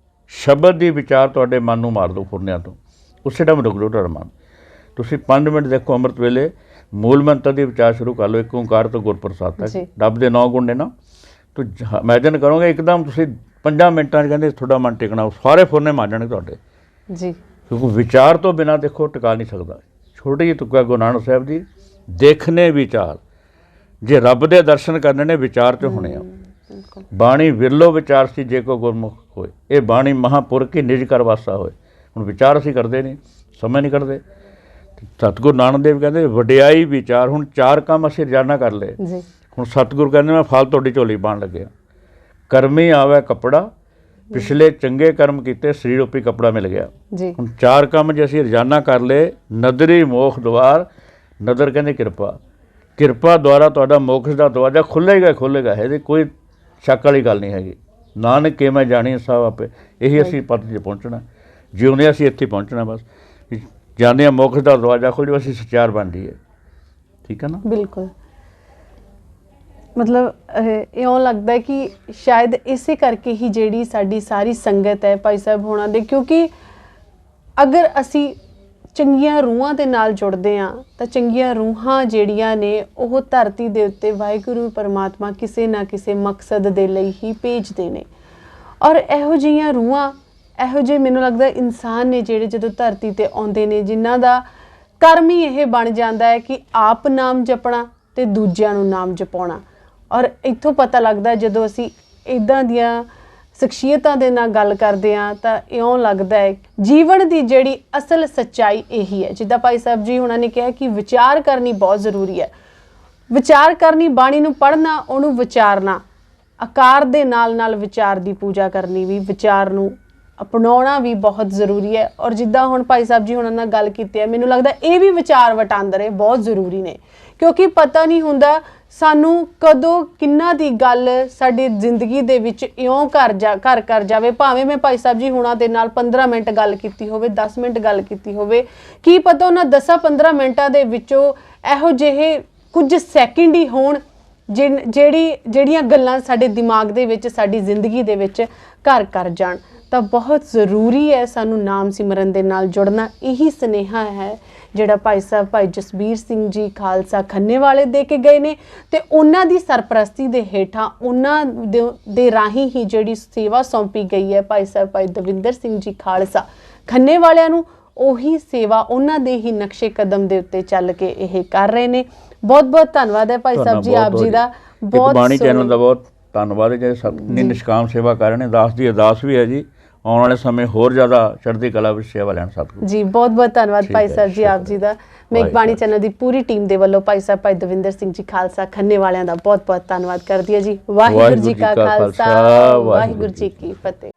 ਸ਼ਬਦ ਦੀ ਵਿਚਾਰ ਤੁਹਾਡੇ ਮਨ ਨੂੰ ਮਾਰ ਦਿਓ ਫੁਰਨਿਆਂ ਤੋਂ, ਉਸੇ ਟਾਈਮ ਰੁਕ ਲਓ ਤੁਹਾਡਾ ਮਨ। ਤੁਸੀਂ 5 ਮਿੰਟ ਦੇਖੋ ਅੰਮ੍ਰਿਤ ਵੇਲੇ ਮੂਲ ਮੰਤਰ ਦੀ ਵਿਚਾਰ ਸ਼ੁਰੂ ਕਰ ਲਓ, ਇੱਕ ਓਂਕਾਰ ਤੋਂ ਗੁਰਪ੍ਰਸਾਦ ਤੱਕ, ਰੱਬ ਦੇ 9 ਗੁਣ ਨੇ ਨਾ। ਤੂੰ ਇਮੈਜਨ ਕਰੋਗੇ ਇੱਕਦਮ ਤੁਸੀਂ 5 ਮਿੰਟਾਂ 'ਚ ਕਹਿੰਦੇ ਤੁਹਾਡਾ ਮਨ ਟਿਕਣਾ, ਸਾਰੇ ਫੁਰਨੇ ਮਾਰ ਜਾਣੇ ਤੁਹਾਡੇ ਜੀ। ਕਿਉਂਕਿ ਵਿਚਾਰ ਤੋਂ ਬਿਨਾਂ ਦੇਖੋ ਟਿਕਾ ਨਹੀਂ ਸਕਦਾ। ਛੋਟੀ ਜਿਹੀ ਤੁੱਕਾ ਗੁਰੂ ਨਾਨਕ ਸਾਹਿਬ ਦੀ, ਦੇਖਣੇ ਵਿਚਾਰ, ਜੇ ਰੱਬ ਦੇ ਦਰਸ਼ਨ ਕਰਨੇ ਨੇ ਵਿਚਾਰ 'ਚ ਹੋਣੇ ਆ। ਬਾਣੀ ਵਿਰਲੋ ਵਿਚਾਰ ਸੀ ਜੇ ਕੋ ਗੁਰਮੁਖ ਹੋਏ, ਇਹ ਬਾਣੀ ਮਹਾਂਪੁਰਖ ਕੀ ਨਿਜ ਕਰ ਵਾਸਾ ਹੋਏ। ਹੁਣ ਵਿਚਾਰ ਅਸੀਂ ਕਰਦੇ ਨਹੀਂ, ਸਮਝ ਨਹੀਂ ਕਰਦੇ। ਸਤਿਗੁਰੂ ਨਾਨਕ ਦੇਵ ਕਹਿੰਦੇ ਵਡਿਆਈ ਵਿਚਾਰ। ਹੁਣ 4 ਕੰਮ ਅਸੀਂ ਰੋਜ਼ਾਨਾ ਕਰ ਲਏ। ਹੁਣ ਸਤਿਗੁਰੂ ਕਹਿੰਦੇ ਮੈਂ ਫਲ ਤੁਹਾਡੀ ਝੋਲੀ ਪਾਉਣ ਲੱਗਿਆ। ਕਰਮੀ ਆਵੇ ਕੱਪੜਾ, ਪਿਛਲੇ ਚੰਗੇ ਕਰਮ ਕੀਤੇ ਸਰੀਰ ਰੂਪੀ ਕੱਪੜਾ ਮਿਲ ਗਿਆ ਜੀ। ਹੁਣ 4 ਕੰਮ ਜੇ ਅਸੀਂ ਰੋਜ਼ਾਨਾ ਕਰ ਲਏ, ਨਦਰੀ ਮੋਖ ਦੁਆਰ, ਨਦਰ ਕਹਿੰਦੇ ਕਿਰਪਾ, ਕਿਰਪਾ ਦੁਆਰਾ ਤੁਹਾਡਾ ਮੋਕਸ਼ ਦਾ ਦਰਵਾਜ਼ਾ ਖੁੱਲ੍ਹੇਗਾ। ਇਹਦੀ ਕੋਈ ਸ਼ੱਕ ਵਾਲੀ ਗੱਲ ਨਹੀਂ ਹੈਗੀ। ਨਾਨਕ ਕੇ ਮੈਂ ਜਾਣੀ ਸਭ ਆਪੇ, ਇਹੀ ਅਸੀਂ ਪਦ 'ਚ ਪਹੁੰਚਣਾ। ਜਿਉਂਦੇ ਅਸੀਂ ਇੱਥੇ ਪਹੁੰਚਣਾ, ਬਸ ਜਾਂਦੇ ਹਾਂ ਮੋਕਸ਼ ਦਾ ਦਰਵਾਜ਼ਾ ਖੁੱਲ੍ਹ ਜਾਵੇ, ਅਸੀਂ ਸਚਿਆਰ ਬਣ ਜਾਈਏ, ਠੀਕ ਹੈ ਨਾ। ਬਿਲਕੁਲ। ਮਤਲਬ ਇਉਂ ਲੱਗਦਾ ਕਿ ਸ਼ਾਇਦ ਇਸੇ ਕਰਕੇ ਹੀ ਜਿਹੜੀ ਸਾਡੀ ਸਾਰੀ ਸੰਗਤ ਹੈ ਭਾਈ ਸਾਹਿਬ ਹੋਣਾ ਦੇ, ਕਿਉਂਕਿ ਅਗਰ ਅਸੀਂ ਚੰਗੀਆਂ ਰੂਹਾਂ ਦੇ ਨਾਲ ਜੁੜਦੇ ਹਾਂ ਤਾਂ ਚੰਗੀਆਂ ਰੂਹਾਂ ਜਿਹੜੀਆਂ ਨੇ ਉਹ ਧਰਤੀ ਦੇ ਉੱਤੇ ਵਾਹਿਗੁਰੂ ਪਰਮਾਤਮਾ ਕਿਸੇ ਨਾ ਕਿਸੇ ਮਕਸਦ ਦੇ ਲਈ ਹੀ ਭੇਜਦੇ ਨੇ। ਔਰ ਇਹੋ ਜਿਹੀਆਂ ਰੂਹਾਂ, ਇਹੋ ਜਿਹੇ ਮੈਨੂੰ ਲੱਗਦਾ ਇਨਸਾਨ ਨੇ ਜਿਹੜੇ ਜਦੋਂ ਧਰਤੀ 'ਤੇ ਆਉਂਦੇ ਨੇ, ਜਿਨ੍ਹਾਂ ਦਾ ਕਰਮ ਹੀ ਇਹ ਬਣ ਜਾਂਦਾ ਹੈ ਕਿ ਆਪ ਨਾਮ ਜਪਣਾ ਤੇ ਦੂਜਿਆਂ ਨੂੰ ਨਾਮ ਜਪਾਉਣਾ। ਔਰ ਇੱਥੋਂ ਪਤਾ ਲੱਗਦਾ ਜਦੋਂ ਅਸੀਂ ਇਦਾਂ ਦੀਆਂ ਸ਼ਖਸੀਅਤਾਂ ਦੇ ਨਾਲ ਗੱਲ ਕਰਦੇ ਹਾਂ ਤਾਂ ਇਉਂ ਲੱਗਦਾ ਹੈ ਜੀਵਨ ਦੀ ਜਿਹੜੀ ਅਸਲ ਸੱਚਾਈ ਇਹੀ ਹੈ। ਜਿੱਦਾਂ ਭਾਈ ਸਾਹਿਬ ਜੀ ਉਹਨਾਂ ਨੇ ਕਿਹਾ ਕਿ ਵਿਚਾਰ ਕਰਨੀ ਬਹੁਤ ਜ਼ਰੂਰੀ ਹੈ। ਵਿਚਾਰ ਕਰਨੀ, ਬਾਣੀ ਨੂੰ ਪੜ੍ਹਨਾ, ਉਹਨੂੰ ਵਿਚਾਰਨਾ, ਆਕਾਰ ਦੇ ਨਾਲ ਨਾਲ ਵਿਚਾਰ ਦੀ ਪੂਜਾ ਕਰਨੀ ਵੀ, ਵਿਚਾਰ ਨੂੰ ਅਪਣਾਉਣਾ ਵੀ ਬਹੁਤ ਜ਼ਰੂਰੀ ਹੈ। ਔਰ ਜਿੱਦਾਂ ਹੁਣ ਭਾਈ ਸਾਹਿਬ ਜੀ ਉਹਨਾਂ ਨਾਲ ਗੱਲ ਕੀਤੀ ਹੈ, ਮੈਨੂੰ ਲੱਗਦਾ ਇਹ ਵੀ ਵਿਚਾਰ ਵਟਾਂਦਰੇ ਬਹੁਤ ਜ਼ਰੂਰੀ ਨੇ, ਕਿਉਂਕਿ ਪਤਾ ਨਹੀਂ ਹੁੰਦਾ ਸਾਨੂੰ ਕਦੋਂ ਕਿੰਨਾ ਦੀ ਗੱਲ ਸਾਡੀ ਜ਼ਿੰਦਗੀ ਦੇ ਵਿੱਚ ਇਉਂ ਘਰ ਕਰ ਜਾਵੇ। ਭਾਵੇਂ ਮੈਂ ਭਾਈ ਸਾਹਿਬ ਜੀ ਹੁਣਾਂ ਦੇ ਨਾਲ 15 ਮਿੰਟ ਗੱਲ ਕੀਤੀ ਹੋਵੇ, 10 ਮਿੰਟ ਗੱਲ ਕੀਤੀ ਹੋਵੇ, ਕੀ ਪਤਾ ਉਹਨਾਂ 10-15 ਮਿੰਟਾਂ ਦੇ ਵਿੱਚੋਂ ਇਹੋ ਜਿਹੇ ਕੁਝ ਸੈਕਿੰਡ ਹੀ ਹੋਣ ਜਿਹੜੀਆਂ ਗੱਲਾਂ ਸਾਡੇ ਦਿਮਾਗ ਦੇ ਵਿੱਚ, ਸਾਡੀ ਜ਼ਿੰਦਗੀ ਦੇ ਵਿੱਚ ਘਰ ਕਰ ਜਾਣ। ਤਾਂ ਬਹੁਤ ਜ਼ਰੂਰੀ ਹੈ ਸਾਨੂੰ ਨਾਮ ਸਿਮਰਨ ਦੇ ਨਾਲ ਜੁੜਨਾ। ਇਹੀ ਸੁਨੇਹਾ ਹੈ ਜਿਹੜਾ ਭਾਈ ਜਸਬੀਰ ਸਿੰਘ ਜੀ ਖਾਲਸਾ ਖੰਨੇ ਵਾਲੇ ਦੇ ਕੇ ਗਏ ਨੇ, ਤੇ ਉਹਨਾਂ ਦੀ ਸਰਪ੍ਰਸਤੀ ਦੇ ਹੇਠਾਂ ਉਹਨਾਂ ਦੇ ਰਾਹੀਂ ਹੀ ਜਿਹੜੀ ਸੇਵਾ ਸੌਂਪੀ ਗਈ ਹੈ ਭਾਈ ਦਵਿੰਦਰ ਸਿੰਘ ਜੀ ਖਾਲਸਾ ਖੰਨੇ ਵਾਲਿਆਂ ਨੂੰ, ਉਹੀ ਸੇਵਾ ਉਹਨਾਂ ਦੇ ਹੀ ਨਕਸ਼ੇ ਕਦਮ ਦੇ ਉੱਤੇ ਚੱਲ ਕੇ ਇਹ ਕਰ ਰਹੇ ਨੇ। ਬਹੁਤ ਬਹੁਤ ਧੰਨਵਾਦ ਹੈ ਭਾਈ ਸਾਹਿਬ ਜੀ ਆਪ ਜੀ ਦਾ। ਬਹੁਤ ਬਾਣੀ ਚੈਨਲ ਦਾ ਬਹੁਤ ਧੰਨਵਾਦ ਹੈ ਜਿਹੜੇ ਸਤਿ ਨਿਸ਼ਕਾਮ ਸੇਵਾ ਕਰ ਰਹੇ ਨੇ। ਦਾਸ ਦੀ ਅਰਦਾਸ ਵੀ ਹੈ ਜੀ, ਆਉਣ ਵਾਲੇ ਸਮੇਂ ਹੋਰ ਜ਼ਿਆਦਾ ਚੜ੍ਹਦੀ ਕਲਾ ਵਿੱਚ ਸੇਵਾ ਲੈਣ ਸਤਿਗੁਰੂ ਜੀ। ਬਹੁਤ ਬਹੁਤ ਧੰਨਵਾਦ ਭਾਈ ਸਾਹਿਬ ਜੀ ਆਪ ਜੀ ਦਾ। ਮੈਂ ਇੱਕ ਬਾਣੀ ਚੈਨਲ ਦੀ ਪੂਰੀ ਟੀਮ ਦੇ ਵੱਲੋਂ ਭਾਈ ਦਵਿੰਦਰ ਸਿੰਘ ਜੀ ਖਾਲਸਾ ਖੰਨੇ ਵਾਲਿਆਂ ਦਾ ਬਹੁਤ ਬਹੁਤ ਧੰਨਵਾਦ ਕਰਦੀ ਹਾਂ ਜੀ। ਵਾਹਿਗੁਰੂ ਜੀ ਕਾ ਖਾਲਸਾ, ਵਾਹਿਗੁਰੂ ਜੀ ਕੀ ਫਤਿਹ।